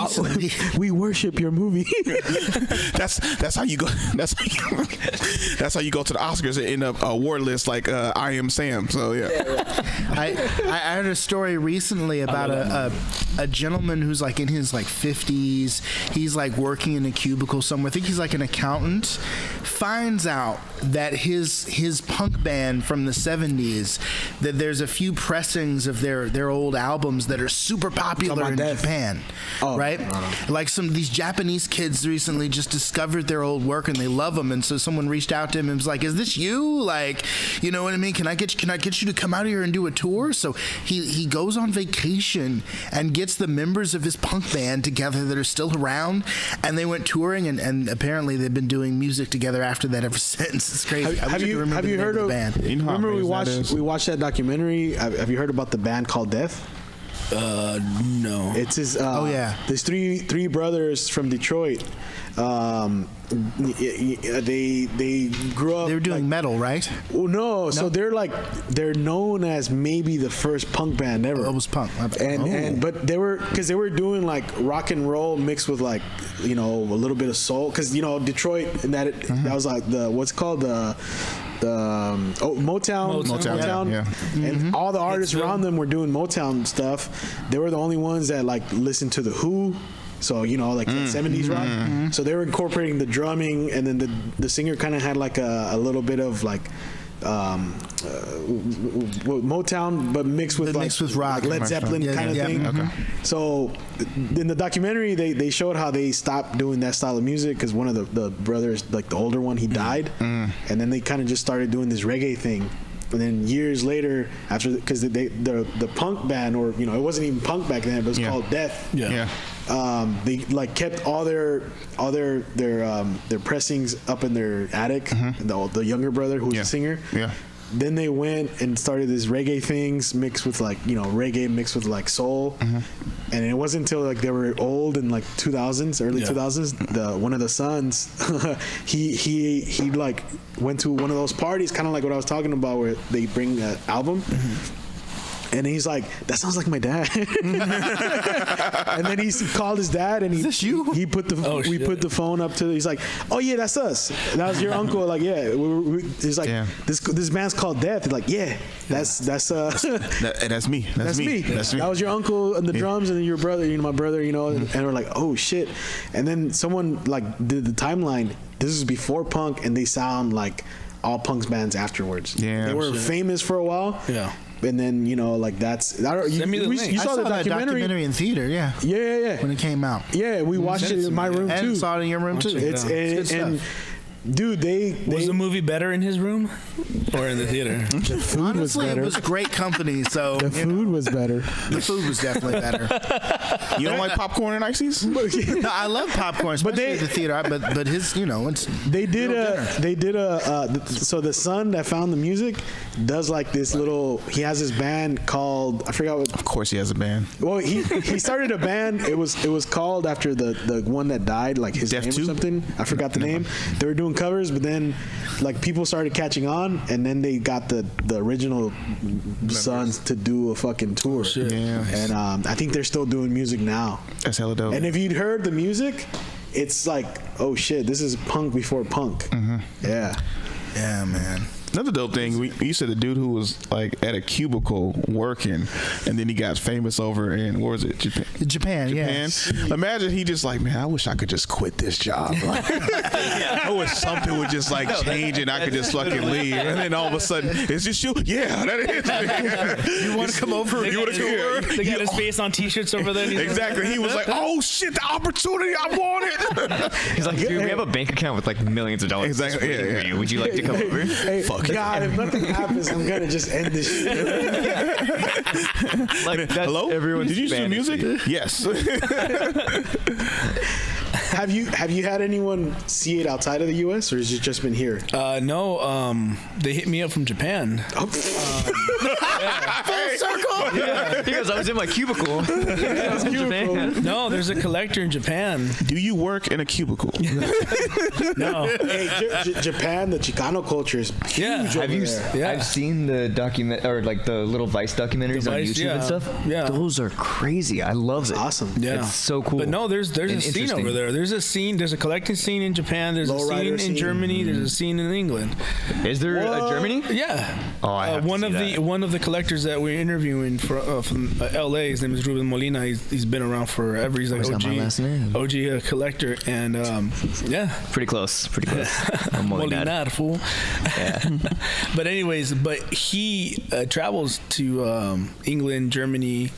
worship your movie. That's how you go. That's how you go to the Oscars and end up award list like I Am Sam. So yeah. I heard a story recently about a gentleman who's like in his 50s. He's like working in a cubicle somewhere. I think he's like an accountant. Finds out that his punk band from the 70s, that there's a few pressings of their old albums that are super super popular in Japan, right? Like some of these Japanese kids recently just discovered their old work and they love them, and so someone reached out to him and was like, "Is this you? Like, you know what I mean? Can I get you to come out here and do a tour?" So he goes on vacation and gets the members of his punk band together that are still around, and they went touring, and apparently they've been doing music together after that ever since. It's crazy. Have you heard of the band? Remember we watched that documentary. Have you heard about the band called Death? No. It's his. There's three brothers from Detroit. They grew up. They were doing metal, right? Oh no! So they're known as maybe the first punk band ever. It was punk, but they were doing like rock and roll mixed with like a little bit of soul, because Detroit that was like the what's called the Motown. Yeah. And all the artists around them were doing Motown stuff. They were the only ones that like listened to the Who. So like the 70s rock. So they were incorporating the drumming, and then the singer kind of had like a little bit of like Motown, but mixed with rock, like Led Zeppelin kind of thing. Okay. So in the documentary, they showed how they stopped doing that style of music because one of the brothers, like the older one, he died, and then they kind of just started doing this reggae thing. And then years later, after, because the punk band, or it wasn't even punk back then, but it was called Death. They like kept all their pressings up in their attic. The younger brother, who was a singer. Then they went and started this reggae things mixed with like reggae mixed with like soul, and it wasn't until like they were old in like 2000s, early 2000s. One of the sons, he like went to one of those parties, kind of like what I was talking about, where they bring an album. And he's like, "That sounds like my dad." And then he called his dad, and is this you? He put we put the phone up to. He's like, "Oh yeah, that's us. That was your uncle." Like, yeah, he's like, this band's called Death. He's like, "Yeah, that's me. That's me. That was your uncle and the drums, and then your brother, my brother, And we're like, "Oh shit!" And then someone like did the timeline. This is before punk, and they sound like all punk's bands afterwards. They were famous for a while. And then like that's. Send me the link. You saw the documentary in theater, yeah. When it came out. Yeah, we watched it in my room too. And saw it in your room too. It's and dude, was the movie better in his room or in the theater? The food Honestly, was better. it was great company. So the food was better. The food was definitely better. You don't like popcorn and ices? No, I love popcorn, especially at the theater. But his, it's they did so the son that found the music does like this little. He has his band called, I forgot what. Of course, he has a band. Well, he started a band. It was called after the one that died, like his Death name 2? or something. I forgot the name. They were doing covers, but then like people started catching on, and then they got the original sons to do a fucking tour. And I think they're still doing music now. That's hella dope. And if you'd heard the music, it's like, oh shit, this is punk before punk. Yeah, man. Another dope thing, you said the dude who was like at a cubicle working, and then he got famous over in, where was it, Japan? Yes. Imagine he just like, man, I wish I could just quit this job. Like, I wish something would just like change and I could just fucking leave. And then all of a sudden, it's just you? Yeah, that is. You want to come over? You want to come over? They got his face on t-shirts over there. Exactly. He was like, oh shit, the opportunity, I want it. He's like, dude, we have a bank account with like millions of dollars. Exactly. Yeah. Would you like to come over? Hey, God, if nothing happens, I'm gonna just end this shit. Like, hello? Everyone's Did you do music? Yes. Have you had anyone see it outside of the U.S. or has it just been here? No. They hit me up from Japan. Full circle. Yeah. Because I was in my cubicle. No, there's a collector in Japan. Do you work in a cubicle? No. Hey, Japan, the Chicano culture is huge over there. I've seen the document, or like the little Vice documentaries on YouTube and stuff. Yeah, those are crazy. I love it. Awesome. Yeah, it's so cool. But no, there's a scene over there. There's a collecting scene in Japan. There's a scene in Germany. There's a scene in England. Is there a Germany? Yeah. Oh, I have one to see that. One of the collectors that we're interviewing from LA. His name is Ruben Molina. He's been around forever. He's like OG. My last name? OG collector, and yeah, pretty close. Molinar, fool. Yeah. But anyways, he travels to England, Germany,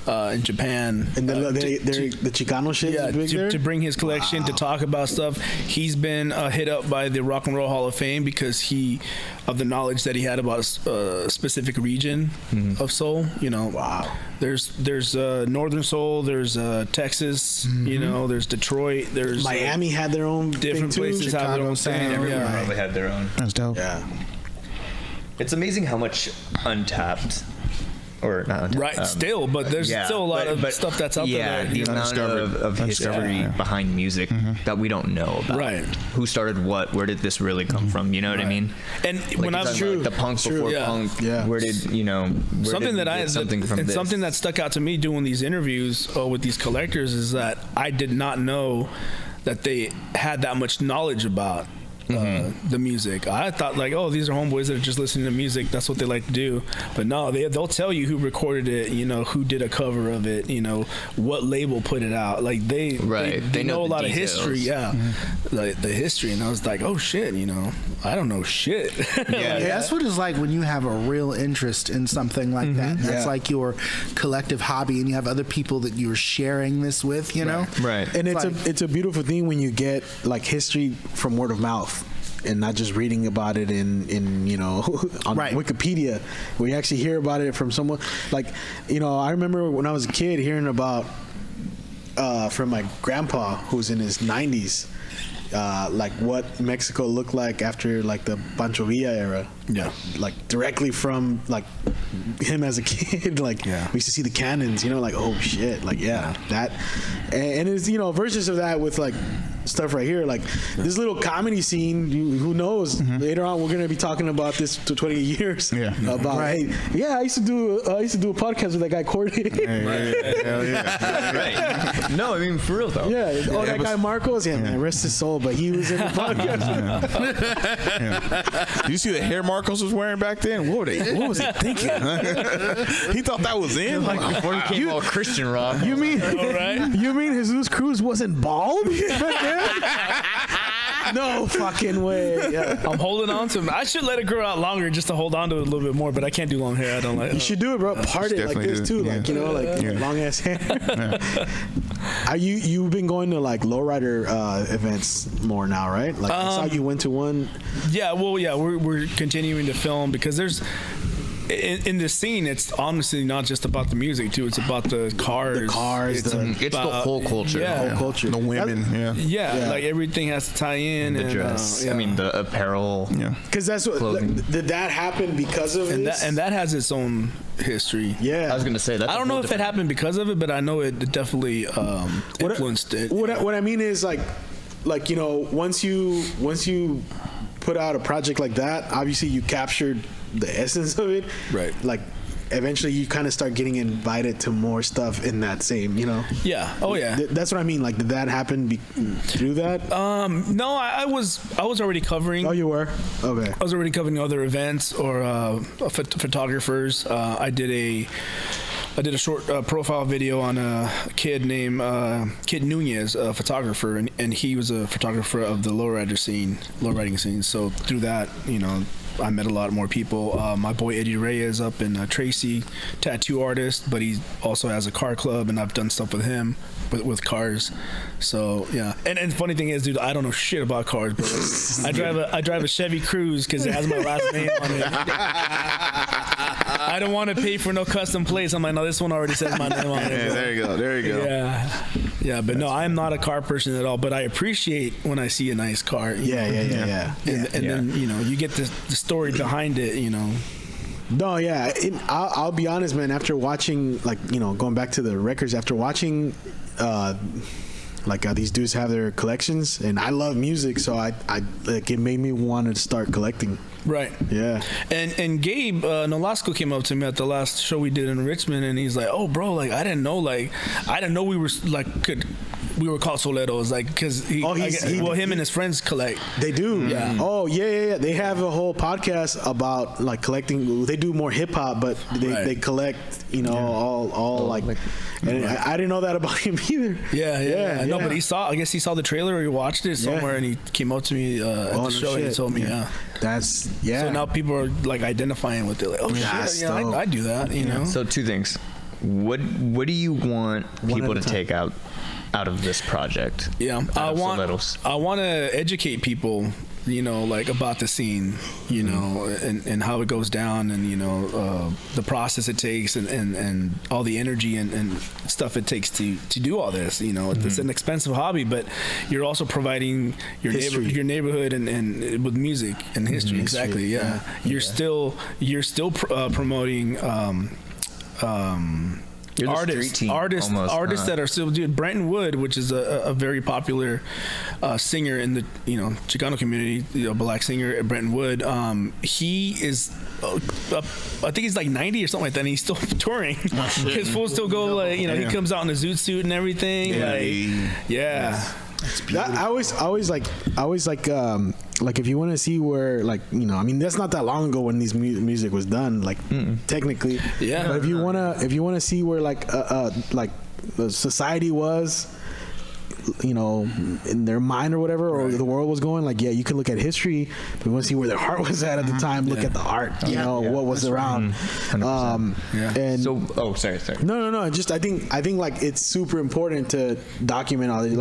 in Japan. And the Chicano shit is big there? To bring his collection, to talk about stuff. He's been hit up by the Rock and Roll Hall of Fame because of the knowledge that he had about a specific region of soul. You know, there's Northern Soul, there's Texas, you know, there's Detroit, there's Miami had their own different thing places too. have their own thing. Everyone probably had their own. That's dope. Yeah. It's amazing how much untapped, or not untapped. Right, still, but there's still a lot of stuff that's out there. Yeah, the amount of history behind music that we don't know about. Right. Who started what? Where did this really come from? You know what I mean? And like when I was like the punk before punk, where did something that stuck out to me doing these interviews with these collectors is that I did not know that they had that much knowledge about the music. I thought like, oh, these are homeboys that are just listening to music. That's what they like to do. But no, they'll tell you who recorded it, you know, who did a cover of it, you know, what label put it out. Like they know a lot of history. Yeah. Like the history. And I was like, oh shit, you know, I don't know shit. That's what it's like when you have a real interest in something like that. That's like your collective hobby, and you have other people that you're sharing this with, you know? Right. And it's a beautiful thing when you get like history from word of mouth. And not just reading about it in you know on Wikipedia, where you actually hear about it from someone. Like, you know, I remember when I was a kid hearing about from my grandpa who's in his 90s, like what Mexico looked like after like the Pancho Villa era. Yeah, like directly from like him as a kid. Like we used to see the cannons, you know, like oh shit, like that, and it's, you know, versions of that with like stuff right here, like this little comedy scene. Who knows? Later on, we're gonna be talking about this to 20 years. About hey, I used to do a podcast with that guy Courtney. Right. No, I mean for real though. That guy Marcos. Man, rest his soul, but he was in the podcast. Did you see the hair Marcos was wearing back then? What was he thinking? He thought that was in. Like before he came all Christian rock. You mean Jesus Cruz wasn't bald back then? No fucking way. I'm holding on to him. I should let it grow out longer just to hold on to it a little bit more, but I can't do long hair. I don't like. You should do it, bro. Part it like this too, like, you know, like long ass hair. You've been going to like lowrider events more now, right? Like I saw you went to one. Yeah, well, we're continuing to film because there's. In this scene, it's honestly not just about the music too. It's about the cars. It's the whole culture. The whole culture. The women. Like everything has to tie in. The dress. I mean, the apparel. Because that's what. Did that happen because of this? And that has its own history. I was gonna say that. I don't know if it happened because of it, but I know it definitely influenced it. What I mean is like you know, once you put out a project like that, obviously you captured the essence of it, right? Like eventually you kind of start getting invited to more stuff in that same, you know. That's what I mean. Like, did that happen through that? No, I was already covering. Oh, you were? Okay. I was already covering other events or photographers. I did a short profile video on a kid named Kid Nunez, a photographer, and he was a photographer of the lowriding scene. So through that, you know, I met a lot more people. My boy Eddie Reyes up in Tracy, tattoo artist, but he also has a car club, and I've done stuff with him with cars. So yeah, and the funny thing is, dude, I don't know shit about cars, bro. I drive a Chevy Cruz because it has my last name on it. I don't want to pay for no custom plates. I'm like, no, this one already says my name on it. Yeah, there you go. Yeah, but no, I'm not a car person at all. But I appreciate when I see a nice car. Yeah. And then, you know, you get the story behind it, you know. No, yeah. I'll be honest, man. After watching, like, you know, going back to the records, after watching, these dudes have their collections, and I love music, so I like it made me want to start collecting. Right. Yeah. And Gabe Nolasco came up to me at the last show we did in Richmond, and he's like, "Oh, bro, like I didn't know we were like we were called Souleros, like because him and his friends collect. They do. Yeah. Oh yeah. They have a whole podcast about like collecting. They do more hip hop, but they collect. You know, all like. And I didn't know that about him either. Yeah. No, but I guess he saw the trailer or he watched it somewhere, and he came up to me at the show and he told me, So now people are like identifying with it, like, oh shit, I do that, you know. So two things. what do you want people to take out of this project? Yeah, I want to educate people, like about the scene, and how it goes down, and the process it takes, and all the energy and stuff it takes to do all this. It's an expensive hobby, but you're also providing your neighborhood and with music and history. Exactly. Yeah. You're still promoting. Artists that are still doing. Brenton Wood, which is a very popular singer in the Chicano community, black singer, Brenton Wood. He is, I think he's like 90 or something like that, and he's still touring. His fools still go he comes out in a zoot suit and everything. I always like if you want to see where that's not that long ago when these music was done technically, but if you want to see where the society was in their mind or whatever, or the world was going, you can look at history, but you want to see where their heart was at the time. Look at the art, what was around. And so, sorry. No. Just I think it's super important to document all this.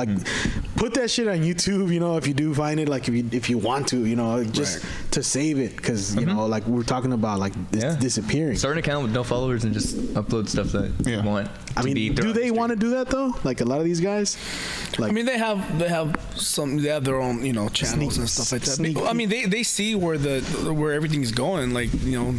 Put that shit on YouTube. If you do find it, if you want to, just to save it, because we're talking about disappearing. Start an account with no followers and just upload stuff that you want. I mean, do they want to do that though? Like a lot of these guys. They have their own channels and stuff like that. They see where everything's going.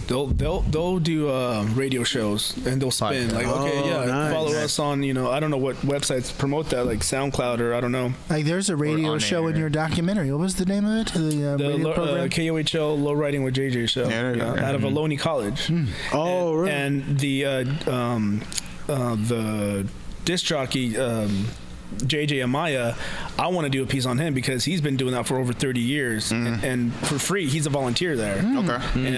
They'll do radio shows and they'll spin follow us on I don't know what websites promote that, like SoundCloud or I don't know. There's a radio show in your documentary. What was the name of it? The radio program? KOHL Low Riding with JJ show out of Ohlone College. Oh, really? And the disc jockey JJ Amaya, I want to do a piece on him because he's been doing that for over 30 years and for free. He's a volunteer there.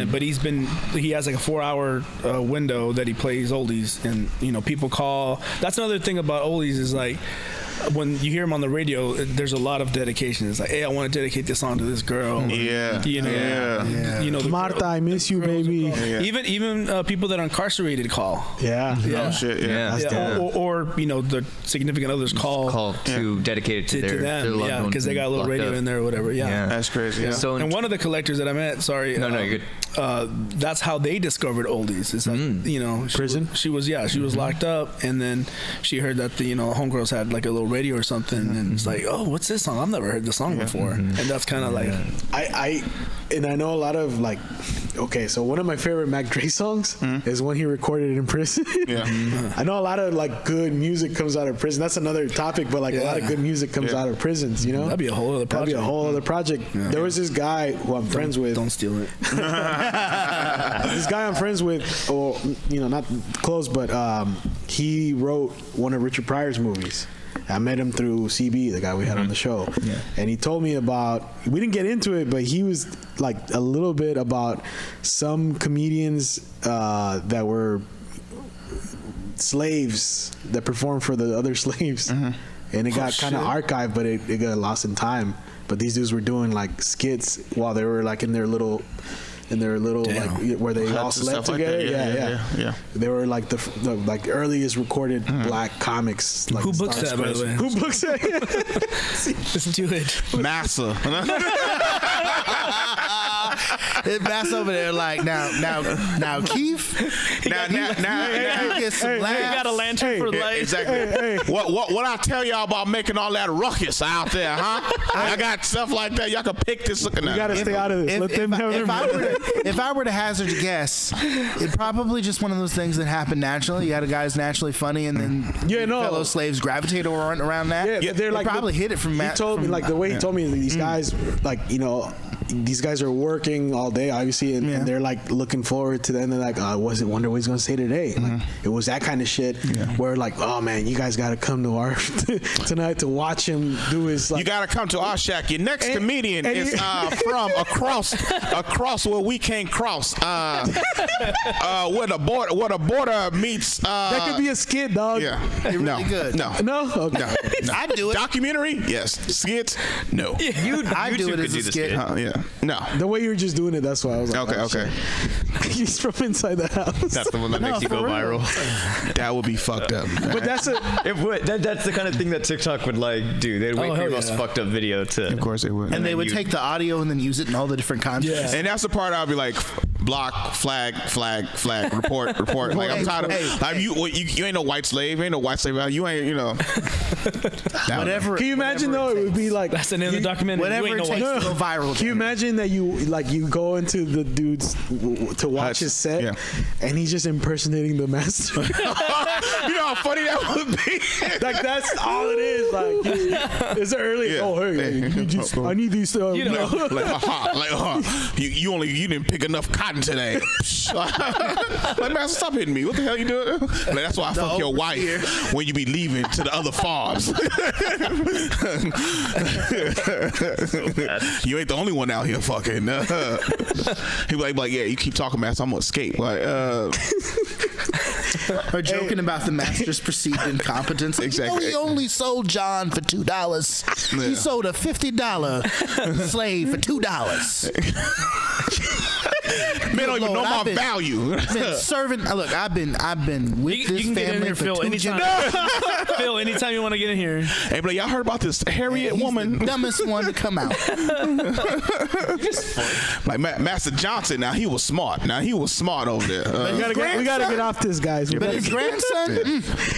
But he has like a 4-hour window that he plays oldies, and people call. That's another thing about oldies is when you hear him on the radio, there's a lot of dedication. It's like, hey, I want to dedicate this song to this girl. Marta, I miss you, baby. Even people that are incarcerated call. Or the significant others call to dedicate it to them. Because they got a little radio in there or whatever. That's crazy. So and one of the collectors that I met, you're good. That's how they discovered oldies. Is that prison? She was locked up, and then she heard that the homegirls had like a little radio or something, and it's like, oh, what's this song? I've never heard this song before. And that's kind of I know a lot of so one of my favorite Mac Dre songs is when he recorded it in prison. I know a lot of good music comes out of prison. That's another topic, but a lot of good music comes out of prisons. That'd be a whole other project. There was this guy who I'm friends with. Don't steal it. This guy I'm friends with, or not close, but he wrote one of Richard Pryor's movies. I met him through CB, the guy we had on the show, and he told me about. We didn't get into it, but he was a little bit about some comedians that were slaves that performed for the other slaves, and it got kind of archived, but it got lost in time. But these dudes were doing skits while they were in their little where they all slept together. Yeah. They were the earliest recorded black comics. Who books that, by the way? Who books that? Let's do it. Massa. Massa over there now Keith. Now get some laughs. Got a lantern for light. Exactly. What I tell y'all about making all that ruckus out there, huh? I got stuff like that. Y'all can pick this looking at. You gotta stay out of this. Let them have their. If I were to hazard a guess, it's probably just one of those things that happen naturally. You had a guy's naturally funny, and then fellow slaves gravitate around that. Yeah, they're probably hit it from. He told me the way he told me these guys these guys are working all day, obviously, and they're looking forward to the end. They're like, I wonder what he's gonna say today. It was that kind of shit where oh man, you guys gotta come to our tonight to watch him do his. You gotta come to our shack. Your next comedian is from across where we can't cross. Where the border meets. That could be a skit, dog. Yeah, really good. No. I'd do it. Documentary, yes. Skits, no. I'd do it as a skit. Yeah. No. The way you were just doing it, that's why I was like, okay. He's from inside the house. That's the one that makes you go viral. That would be fucked up. But that's it would. That's the kind of thing that TikTok would like do. They'd wait for your most fucked up video to. Of course they would. And they would take the audio and then use it in all the different contexts. And that's the part I'll be like, block, flag, report. Like I'm tired of. Like you ain't no white slave. Ain't no white slave. You ain't. Whatever. Can you imagine though? It would be like that's the name of the documentary. Whatever it takes to go viral. Can you imagine that you go into the dude's to watch his set, and he's just impersonating the master? You know how funny that would be. Like that's all it is. Like it's early. Yeah. Oh hey, I need these. You know. You didn't pick enough cotton today. Like master, stop hitting me. What the hell you doing? Like, that's why I fuck your wife when you be leaving to the other farms. You ain't the only one out here fucking. He be like, yeah, you keep talking, master, I'm gonna escape. Like, or joking about the master's perceived incompetence. Exactly. He only sold John for $2. He sold a $50 slave for $2. Man, don't even know my value. Been serving. Look, I've been with this you can family get in here, for Phil, 2 anytime. Phil, anytime you want to get in here. Hey, but y'all heard about this Harriet woman? The dumbest one to come out. Like Master Johnson. Now he was smart. over there. We gotta get off this, guys. But his grandson,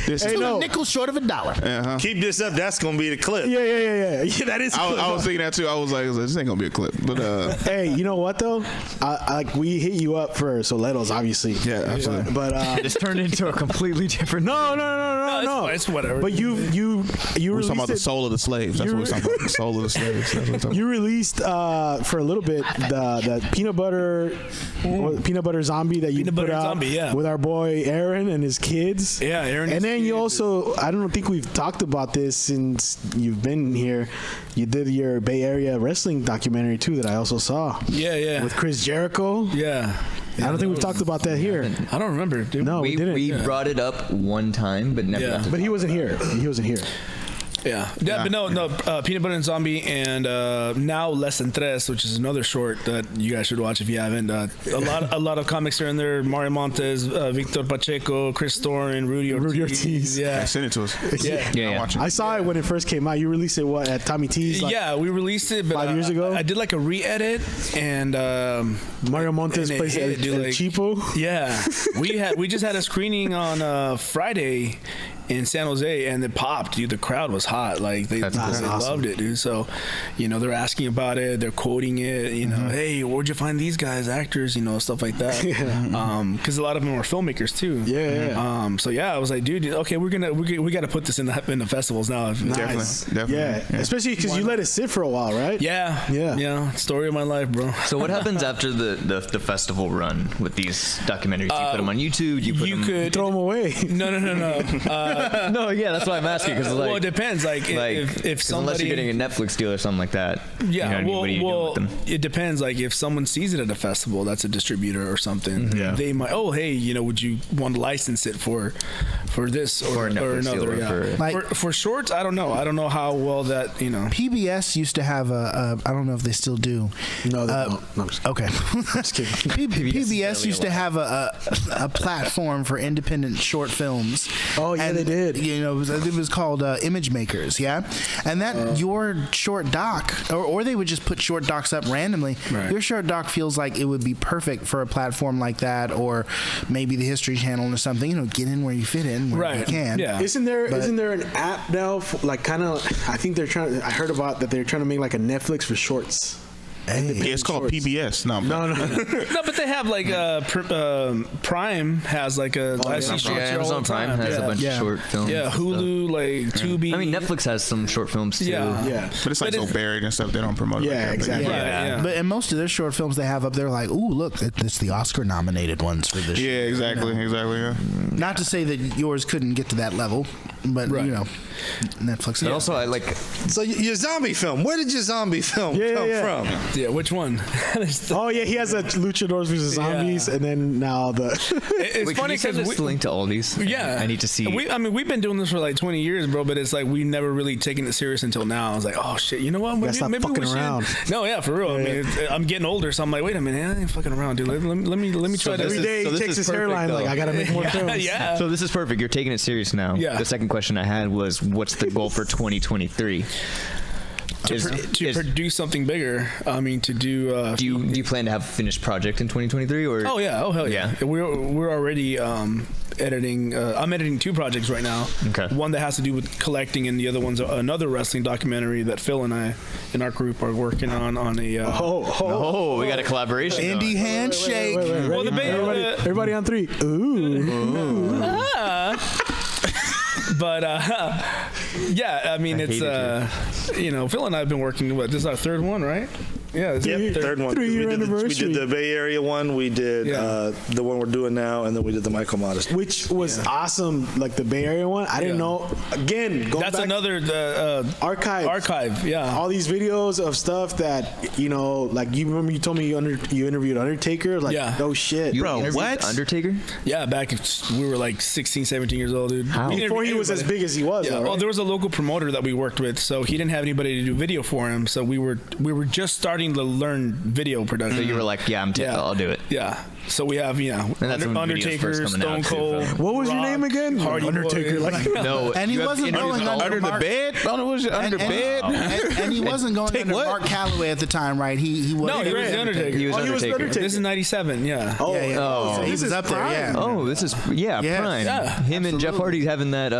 This is a nickel short of $1. Keep this up. That's gonna be the clip. Yeah. That is. I was thinking that too. I was like, this ain't gonna be a clip. But hey, you know what though? Like we hit you up for Souleros, obviously. Yeah, absolutely. But it's turned into a completely different. No. It's whatever. But you we're talking about the soul of the slaves. That's what we're talking about. The soul of the slaves. You released for a little bit the peanut butter zombie that you put out with our boy Aaron and his kids. Yeah, Aaron. And then you also, I don't think we've talked about this since you've been here. You did your Bay Area wrestling documentary too that I also saw. Yeah. With Chris Jericho. Yeah. I don't think we've talked about that here. I don't remember. Dude. No, we didn't. We brought it up one time, but never. But he wasn't here. But no, Peanut Butter and Zombie, and now Less Than Tres, which is another short that you guys should watch if you haven't. A lot of comics are in there. Mario Montes, Victor Pacheco, Chris Thorne, Rudy Ortiz. Yeah, send it to us. Yeah. I saw it when it first came out. You released it at Tommy T's? We released it, but 5 years ago. I did like a re-edit, and Mario Montes plays El Cheapo. Yeah, we just had a screening on Friday in San Jose, and it popped, dude. The crowd was hot. Like they loved it, dude. So, they're asking about it, they're quoting it. Hey, where'd you find these guys, actors? Stuff like that. Because a lot of them are filmmakers too. Yeah. So I was like, dude, okay, we got to put this in the festivals now. Nice. Definitely. Yeah. Especially because you let it sit for a while, right? Yeah. Story of my life, bro. So what happens after the festival run with these documentaries? You put them on YouTube. You could throw them away. No. No, yeah, that's why I'm asking. Because well, it depends. Like if somebody, unless you're getting a Netflix deal or something like that. Yeah. What are you doing with them? It depends. Like if someone sees it at a festival, that's a distributor or something. They might. Oh, hey, would you want to license it for this or another? For shorts, I don't know. I don't know how well that PBS used to have a I don't know if they still do. No, they don't. No, I'm just okay. Just kidding. PBS used to have a platform for independent short films. Oh yeah, they did. It was called Image Makers, and that your short doc, or they would just put short docs up randomly. Right. Your short doc feels like it would be perfect for a platform like that, or maybe the History Channel or something. Get in where you fit in, where you can. Yeah. Isn't there an app now? Like kind of, I think they're trying. I heard about that they're trying to make like a Netflix for shorts. It's called PBS. No, but they have like Prime has like a. Amazon Prime has a bunch of short films. Yeah, Hulu, like Tubi. I mean, Netflix has some short films too. Yeah. But it's like so buried and stuff. They don't promote it. Yeah, exactly. Yeah. But in most of their short films they have up there, like, ooh, look, it's the Oscar-nominated ones for this. Yeah, exactly. Yeah. Not to say that yours couldn't get to that level. but you know, Netflix. But also, I like. So your zombie film. Where did your zombie film come from? Yeah, which one? Oh yeah, he has a Luchadors versus Zombies, and then now the. It's funny because it's linked to all these. Yeah, I need to see. We've been doing this for like 20 years, bro. But it's like we've never really taken it serious until now. I was like, oh shit, you know what? Maybe fucking around. No, yeah, for real. I mean, I'm getting older, so I'm like, wait a minute, I ain't fucking around, dude. Let me try this. Every day he checks his hairline. Like, I gotta make more films. Yeah. So this is perfect. You're taking it serious now. Yeah. The second question I had was, what's the goal for 2023? To produce something bigger. I mean, to do. Do you plan to have a finished project in 2023 or? Oh yeah. Oh hell yeah. We're already editing. I'm editing 2 projects right now. Okay. One that has to do with collecting, and the other one's another wrestling documentary that Phil and I, in our group, are working on a. We got a collaboration. Indie handshake. Wait. Well, Everybody on 3. Ooh. But yeah, I mean, it's Phil and I have been working. This is our 3rd one, right? Yeah, third one. 3-year anniversary. We did the Bay Area one. We did the one we're doing now, and then we did the Michael Modest, which was awesome. Like the Bay Area one, I didn't know. Again, that's back, another archive. Archive, yeah. All these videos of stuff that like you remember you told me you interviewed Undertaker. Like, oh shit, bro, what? Undertaker? Yeah, back we were like 16, 17 years old, dude. How? Before he was as big as he was. Yeah. Though, right? Well, there was a local promoter that we worked with, so he didn't have anybody to do video for him. So we were just starting to learn video production. So you were like, I'll do it. Yeah. So we have, Undertaker, Stone Cold. What was your name again? Hardy Undertaker. No, and he wasn't going under the bed. And he wasn't going under Mark Calloway at the time, right? He was. No, he was the Undertaker. He was Undertaker. This is '97. Yeah. Oh, he was up there. Yeah. Oh, this is Prime. Yeah, him and Jeff Hardy having that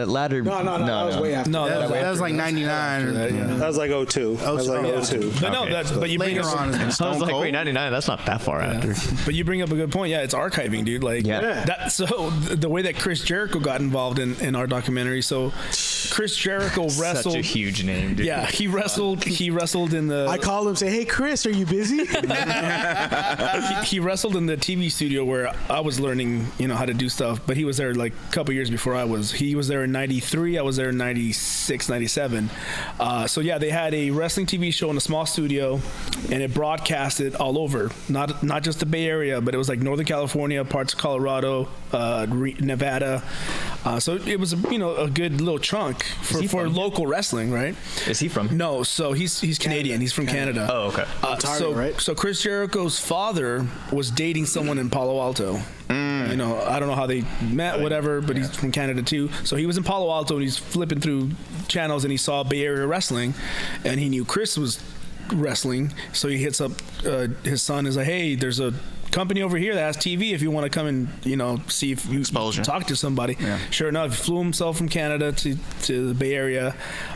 ladder. No, that was way after. No, that was like '99. That was like 02. That was like 02. But no, but you bring later on. I was like, wait, 99. That's not that far after. But you bring up a good point. Yeah, it's archiving, dude. Like, so the way that Chris Jericho got involved in our documentary. So Chris Jericho wrestled. Such a huge name, dude. Yeah, he wrestled in the. I called him, say, "Hey, Chris, are you busy?" he wrestled in the TV studio where I was learning, how to do stuff. But he was there like a couple years before I was. He was there in '93. I was there in '96, '97. So yeah, they had a wrestling TV show in a small studio, and it broadcasted all over, not just the Bay Area, but it was like Northern California, parts of Colorado, Nevada. So it was a good little chunk for local wrestling, right? Is he from? No, so he's Canadian. He's from Canada. Oh, okay. Ontario, right? So Chris Jericho's father was dating someone in Palo Alto. I don't know how they met, whatever, but he's from Canada too. So he was in Palo Alto and he's flipping through channels and he saw Bay Area wrestling, and he knew Chris was wrestling. So he hits up his son. Is like, hey, there's a company over here that has TV if you want to come and see if you can talk to somebody. Sure enough, he flew himself from Canada to the Bay Area,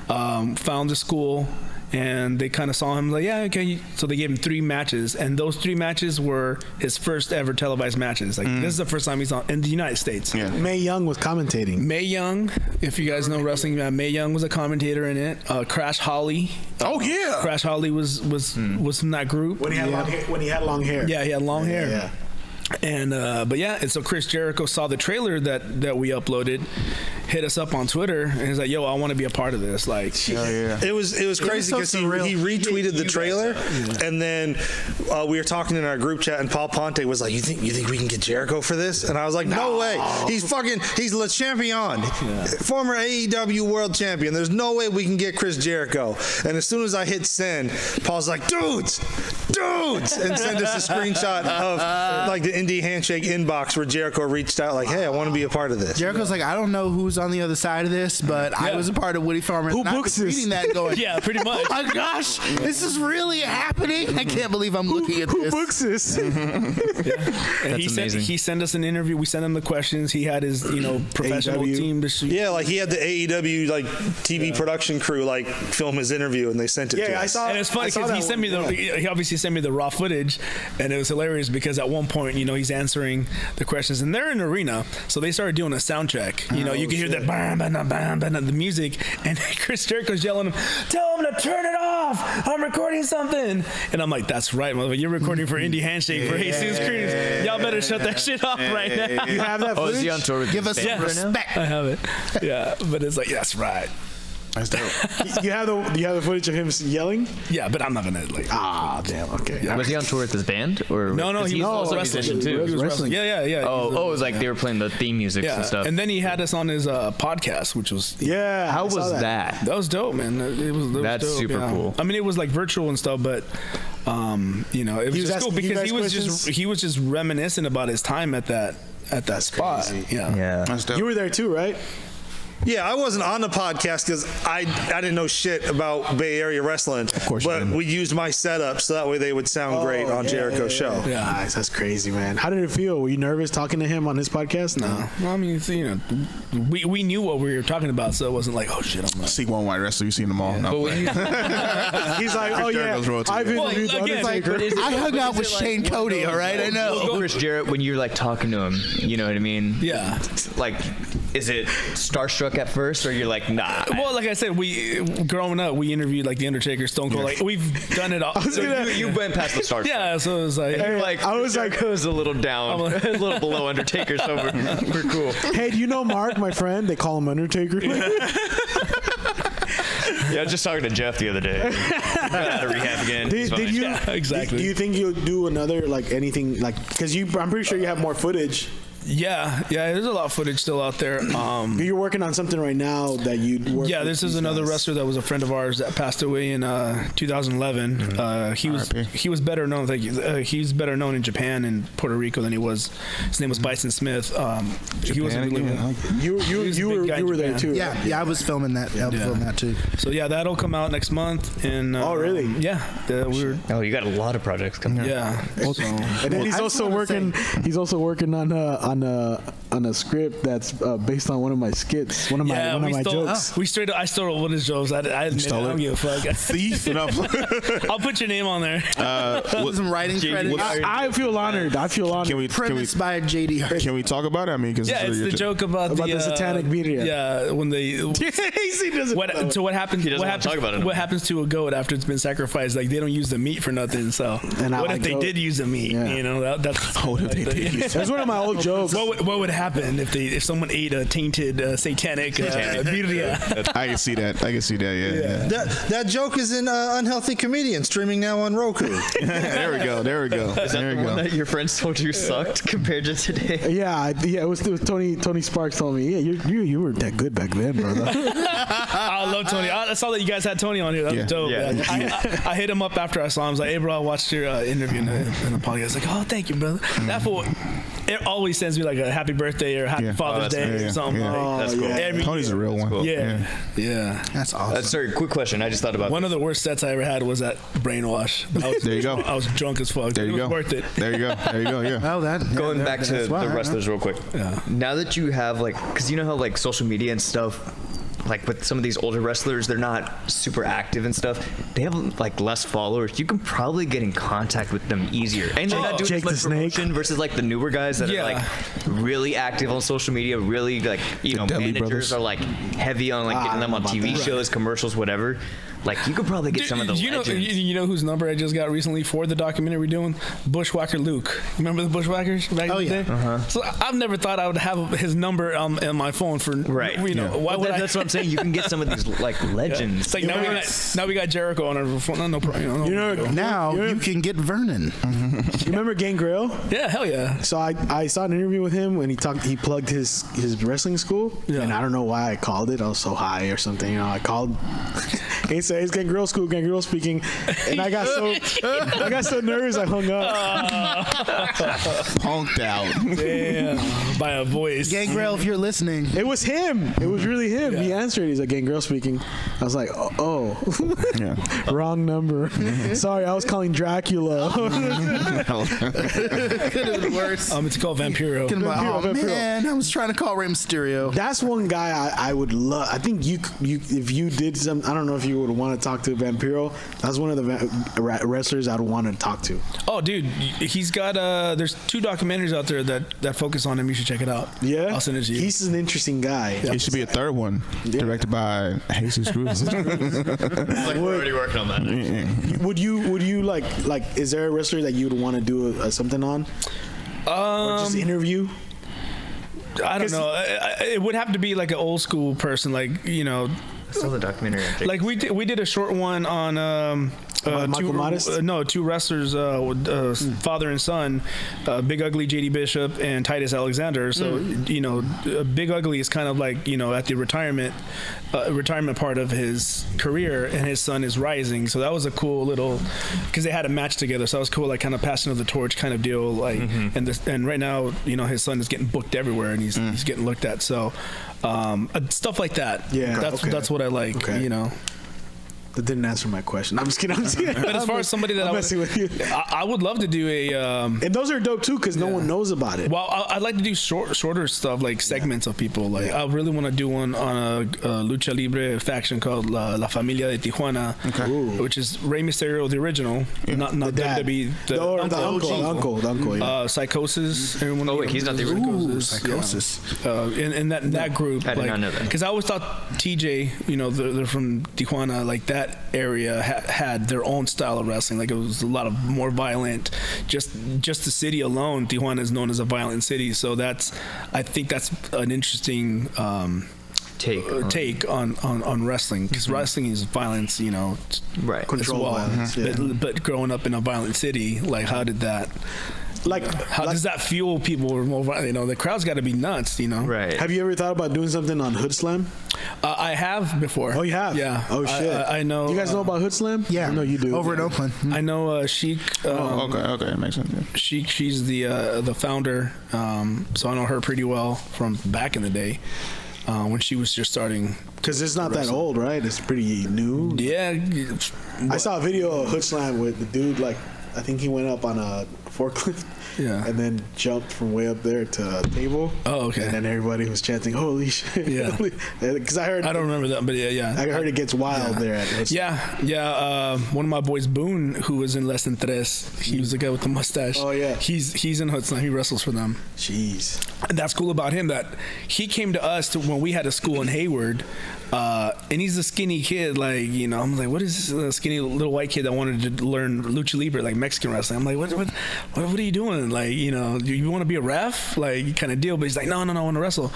found the school, and they kind of saw him like, yeah, okay. So they gave him 3 matches, and those 3 matches were his first ever televised matches. Like this is the first time he's on in the United States. Yeah. Mae Young was commentating. Mae Young, if you guys know wrestling, Mae Young was a commentator in it. Crash Holly. Crash Holly was from that group. When he had long hair. Yeah, he had long hair. Yeah. And and so Chris Jericho saw the trailer that we uploaded, hit us up on Twitter, and he's like, "Yo, I want to be a part of this." Like, it was crazy because he retweeted the trailer, and then we were talking in our group chat, and Paul Ponte was like, "You think we can get Jericho for this?" And I was like, "No way! He's Le Champion, former AEW World Champion. There's no way we can get Chris Jericho." And as soon as I hit send, Paul's like, "Dudes," and sent us a screenshot of like the Indie Handshake inbox where Jericho reached out like, "Hey, I want to be a part of this." Jericho's like, "I don't know who's on the other side of this, but I was a part of Woody Farmer." Who books this? Reading that going, yeah, pretty much. Oh my gosh, this is really happening! I can't believe I'm looking at this. Who books this? And That's amazing. He sent us an interview. We sent him the questions. He had his professional AEW team to shoot. Yeah, like he had the AEW like TV production crew like film his interview, and they sent it to us. I saw. And it's funny because he obviously sent me the raw footage, and it was hilarious because at one point, he's answering the questions, and they're in an arena, so they started doing a sound check. You can hear that bam, bam, bam, bam, bam, the music, and Chris Jericho's yelling him, "Tell him to turn it off! I'm recording something." And I'm like, "That's right, motherfucker. You're recording for Indie Handshake for Jesus Cruz. Y'all better shut that shit off right now." You have that footage? Is he on tour with Give us some respect. I have it. Yeah, but it's like, that's right. That's dope. You have the footage of him yelling? Yeah, but I'm not gonna like. Damn. Okay. Was he on tour with his band or? No, he's also a musician too. He was wrestling. Yeah. It was like they were playing the theme music and stuff. And then he had us on his podcast, which was How was that? That was dope, man. That's dope, super cool. I mean, it was like virtual and stuff, but it was just cool because he was just reminiscing about his time at that spot. Crazy. Yeah. That's dope. You were there too, right? Yeah, I wasn't on the podcast because I didn't know shit about Bay Area wrestling. Of course you but didn't. we used my setup so that way they would sound great on Jericho's show. Yeah. Nice. That's crazy, man. How did it feel? Were you nervous talking to him on his podcast? No. Well, I mean, we knew what we were talking about, so it wasn't like, oh shit, I'm not. See one white wrestler, you've seen them all. No, But when He's like, oh yeah, Jericho's royalty. I've interviewed the Undertaker. I hung out with Shane Cody, all right? I know. Chris Jarrett, when you're like talking to him, you know what I mean? Yeah. Like, is it starstruck at first, or you're like, nah? Well, like I said, growing up, we interviewed like the Undertaker, Stone Cold. Like we've done it all. So you went past the starstruck. Yeah, so it was like, I was like, Jericho's a little down, a little below Undertaker, so we're cool. hey, do you know Mark, my friend? They call him Undertaker. Yeah, I was just talking to Jeff the other day. Got out of rehab again. Did you? Yeah, exactly. Do you think you'll do another anything because I'm pretty sure you have more footage. Yeah, there's a lot of footage still out there. You're working on something right now that you'd work. Yeah, this is another wrestler that was a friend of ours that passed away in 2011. He was better known. He's better known in Japan and Puerto Rico than he was. His name was Bison Smith. He wasn't really. You were there too. Yeah, I was filming that. I was filming that too. So yeah, that'll come out next month. And oh really? Yeah, you got a lot of projects coming out. Yeah. And then he's also working. He's also working on a script that's based on one of my skits, one of my jokes. I stole one of his jokes. I admit I don't give a fuck. Thief. I'll put your name on there. Some writing credits. I feel honored. Premise by JD. Can we talk about it? I mean, because it's the joke about the satanic media. Yeah, when they. What happens? He doesn't want to talk about it. What happens to a goat after it's been sacrificed? Like they don't use the meat for nothing. So what if they did use the meat? Yeah. You know that's. What if they did use? That's one of my old jokes. What would happen if someone ate a tainted satanic birria? I can see that. Yeah. That joke is in Unhealthy Comedian, streaming now on Roku. There we go. Is that the one that your friends told you sucked compared to today? Yeah. It was Tony Sparks told me. Yeah, you were that good back then, brother. I love Tony. I saw that you guys had Tony on here. That was dope. Yeah. I hit him up after I saw him. I was like, hey, bro, I watched your interview in the podcast. Like, oh, thank you, brother. That fool, it always sends me like a happy birthday or happy Father's Day or something. Yeah. That's cool. Tony's a real one. Cool. Yeah. That's awesome. Sorry, quick question. I just thought about one of the worst sets I ever had was at Brainwash. There you go. I was drunk as fuck. There you go. Worth it. There you go. Yeah. Going back to the wrestlers real quick. Yeah. Now that you have because you know how social media and stuff. Like with some of these older wrestlers, they're not super active and stuff. They have less followers. You can probably get in contact with them easier, and they're not doing Jake as much promotion versus the newer guys that are really active on social media. Really managers are heavy on getting them on TV shows, commercials, whatever. You could probably get some of the legends. You know whose number I just got recently for the documentary we're doing? Bushwhacker Luke. Remember the Bushwhackers back in the day? Uh-huh. So I've never thought I would have his number in my phone for right. Why would that's what I'm saying. You can get some of these legends. It's now we got Jericho on our phone. No problem. Now you can get Vernon. You remember Gangrel? Yeah, hell yeah. So I saw an interview with him when he plugged his wrestling school, and I don't know why I called it. I was so high or something. I called. He said it's Gangrel school, Gangrel speaking, and I got so nervous I hung up. Punked out. Damn. By a voice. Gangrel, if you're listening, it was him. It was really him. He answer it. He's like, "Gang, girl speaking." I was like, "Oh, wrong number. Sorry, I was calling Dracula." Could have been worse. It's called Vampiro. Vampiro. Man, I was trying to call Rey Mysterio. That's one guy I would love. I think you if you did some. I don't know if you would want to talk to Vampiro. That's one of the wrestlers I'd want to talk to. Oh, dude, he's got there's 2 documentaries out there that focus on him. You should check it out. Yeah, I'll send it to you. He's an interesting guy. It should be a third one, directed by Jesus Cruz. Like we're already working on that. Would you like? Is there a wrestler that you'd want to do something on? Or just interview? I don't know. It would have to be like an old school person, like, you know. I saw the documentary. Like we did a short one on two wrestlers, father and son, Big Ugly JD Bishop and Titus Alexander. So you know, Big Ugly is kind of like, you know, at the retirement part of his career, and his son is rising. So that was a cool little, because they had a match together. So that was cool, like kind of passing of the torch kind of deal. Like and right now, you know, his son is getting booked everywhere, and he's getting looked at. So stuff like that. Yeah, that's what I like. Okay. You know. That didn't answer my question. I'm just kidding. But as far as somebody that I would love to do and those are dope too, because no one knows about it. Well, I'd like to do shorter stuff, like segments of people. Like I really want to do one on a lucha libre faction called La Familia de Tijuana, which is Rey Mysterio, the original, not the WWE, the uncle. Psychosis. Oh wait, he's not the original. Psychosis. In that group, I did not know that. Because I always thought TJ, you know, they're from Tijuana, like that area had their own style of wrestling. Like it was a lot of more violent. Just the city alone, Tijuana is known as a violent city. So I think that's an interesting take on wrestling, because wrestling is violence, you know, right? Control violence. But growing up in a violent city, like how did that? How does that fuel people more violent? You know, the crowd's got to be nuts, you know? Right. Have you ever thought about doing something on Hood Slam? I have before. Oh, you have? Yeah. Oh, shit. I know. Do you guys know about Hood Slam? Yeah. I know you do. Over in Oakland. I know Sheik. Okay, that makes sense. Yeah. Sheik, she's the founder, so I know her pretty well from back in the day. When she was just starting. Because it's not that old, right? It's pretty new. Yeah. I saw a video of Hood Slam with the dude, like, I think he went up on a forklift. Yeah. And then jumped from way up there to a table. Oh, okay. And then everybody was chanting, "Holy shit!" Yeah. Because I don't remember that, but yeah. I heard it gets wild there. Yeah. One of my boys, Boone, who was in Less Than Tres, he was the guy with the mustache. Oh yeah. He's in Hood Slam. He wrestles for them. Jeez. And that's cool about him, that he came to us when we had a school in Hayward. And he's a skinny kid, like, you know, I'm like, what is this skinny little white kid that wanted to learn lucha libre, like Mexican wrestling? I'm like, what are you doing? Like, you know, do you want to be a ref? Like, kind of deal. But he's like, no, I want to wrestle.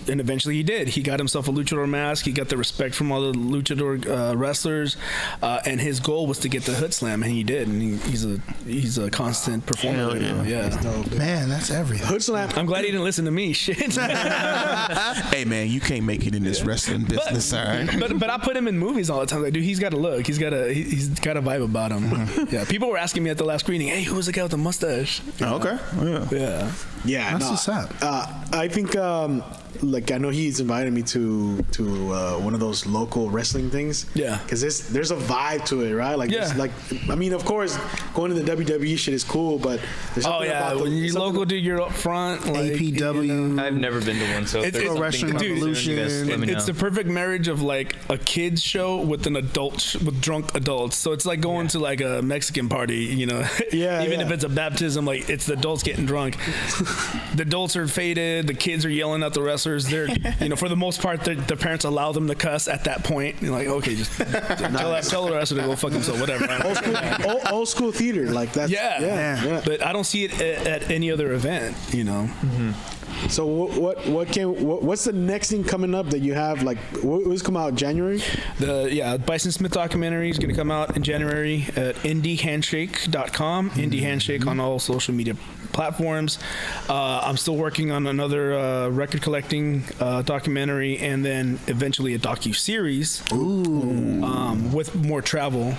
And eventually he did. He got himself a luchador mask. He got the respect from all the luchador wrestlers. And his goal was to get the Hood Slam, and he did. And he's a constant performer. Yeah. Man, that's everything. Hood Slam. I'm glad he didn't listen to me. Shit. Hey, man, you can't make it in this wrestling business. But I put him in movies all the time. Like, dude, he's got a look. He's got a vibe about him. Yeah. People were asking me at the last screening, "Hey, who was the guy with the mustache?" Oh, okay. Yeah. That's what's up. I think like, I know he's invited me to one of those local wrestling things. Yeah. Because there's a vibe to it, right? Like, yeah. Like, I mean, of course, going to the WWE shit is cool, but there's something about when you're local, dude, you're up front. Like, APW. You know. I've never been to one, so it's Pro Wrestling Revolution. It's the perfect marriage of like a kids show with an adult with drunk adults. So it's like going to like a Mexican party, you know. Yeah. Even if it's a baptism, like it's the adults getting drunk. The adults are faded. The kids are yelling at the wrestlers. They're, you know, for the most part, the parents allow them to cuss at that point. You're like, okay, just tell the wrestler to go fuck himself, whatever. Old school theater, like that. Yeah. But I don't see it at any other event, you know. Mm-hmm. So what's the next thing coming up that you have? Like, what's come out in January? The Bison Smith documentary is going to come out in January at indiehandshake.com. Indie Handshake on all social media platforms. I'm still working on another record collecting documentary, and then eventually a docu-series with more travel.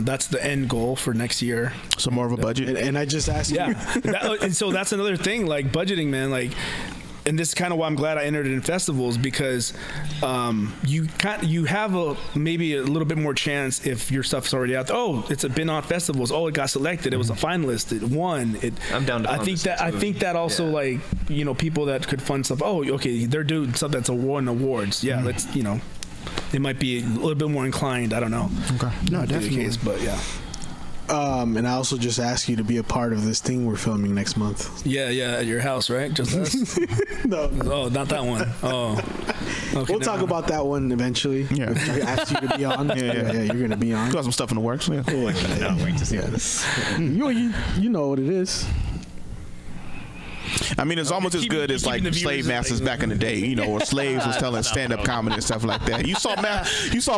That's the end goal for next year. So more of a budget. And I just asked you. And so that's another thing, like budgeting, man. Like, and this is kind of why I'm glad I entered it in festivals, because you have maybe a little bit more chance if your stuff's already out there. Oh, it's been on festivals. Oh, it got selected. It was a finalist. It won. I'm down to. I think that also like people that could fund stuff. Oh, okay, they're doing stuff that's won awards. Yeah, let's they might be a little bit more inclined. I don't know. Okay. No, definitely. Case, but yeah. And I also just asked you to be a part of this thing we're filming next month. Yeah, at your house, right? Just us? No. Oh, not that one. Oh. Okay, we'll talk about that one eventually. Yeah. I asked you to be on. Yeah, you're going to be on. Got some stuff in the works. Yeah. I cannot wait to see this. You know what it is. I mean, it's almost as good as like slave masters back in the day, or slaves was telling stand-up comedy and stuff like that. You saw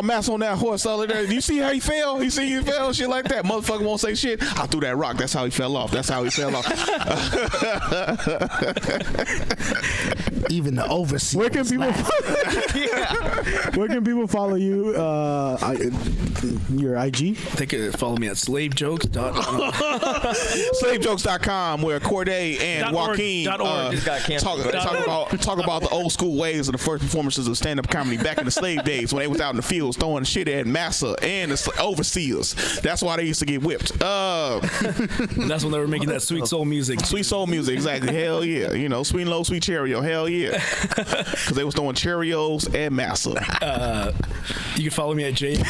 Mass on that horse over there. You see how he fell? You see he fell? Shit like that. Motherfucker won't say shit. I threw that rock. That's how he fell off. Even the overseas. Where can people follow you? Your IG? They could follow me at Slavejokes.com, where Corday and Joaquin talk about the old school ways of the first performances of stand-up comedy back in the slave days when they was out in the fields throwing shit at massa and the overseers. That's why they used to get whipped. That's when they were making that sweet soul music. Sweet soul music, exactly. Hell yeah. Sweet and low, sweet Cheerio. Hell yeah. Because they was throwing Cheerios and massa. You can follow me at Jay.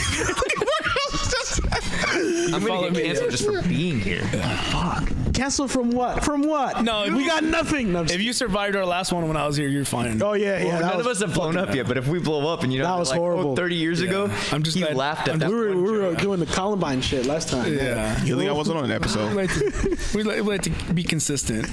I'm going to get canceled just for being here. Fuck. Canceled from what? From what? No, we got nothing. No, if you survived our last one when I was here, you're fine. Oh yeah. Well, none of us have blown up yet, but if we blow up and that was horrible. 30 years ago, I'm just laughed at that. We were doing the Columbine shit last time. Yeah. You think I wasn't on an episode? We like to be consistent.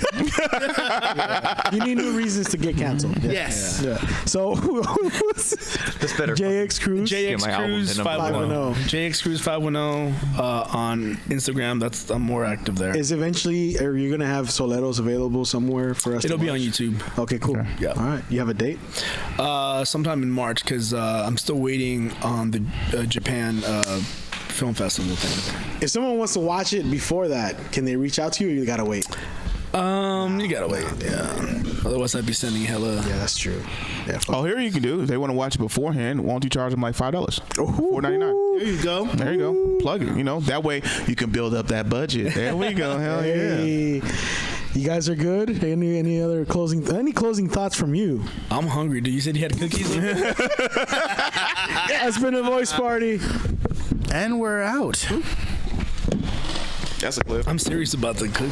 You need new reasons to get canceled. Yes. Yeah. So that's better. JX Cruz. JX Cruz 510. JX Cruz 510 on Instagram. I'm more active there. Is eventually, are you gonna have Souleros available somewhere for us? It'll to be watch? On YouTube. Okay, cool. Okay. Yeah. All right. You have a date? Sometime in March, because I'm still waiting on the Japan film festival thing. If someone wants to watch it before that, can they reach out to you, or you gotta wait? You gotta wait. Yeah. Otherwise, I'd be sending hella. Yeah, that's true. Yeah. Here you can do. If they want to watch it beforehand, why don't you charge them like $5? $4.99. There you go. There you go. Plug it. That way you can build up that budget. There we go. Hell yeah. You guys are good. Any other closing thoughts from you? I'm hungry. Dude, you said you had cookies. It's been a voice party, and we're out. That's a clip. I'm serious about the cookies.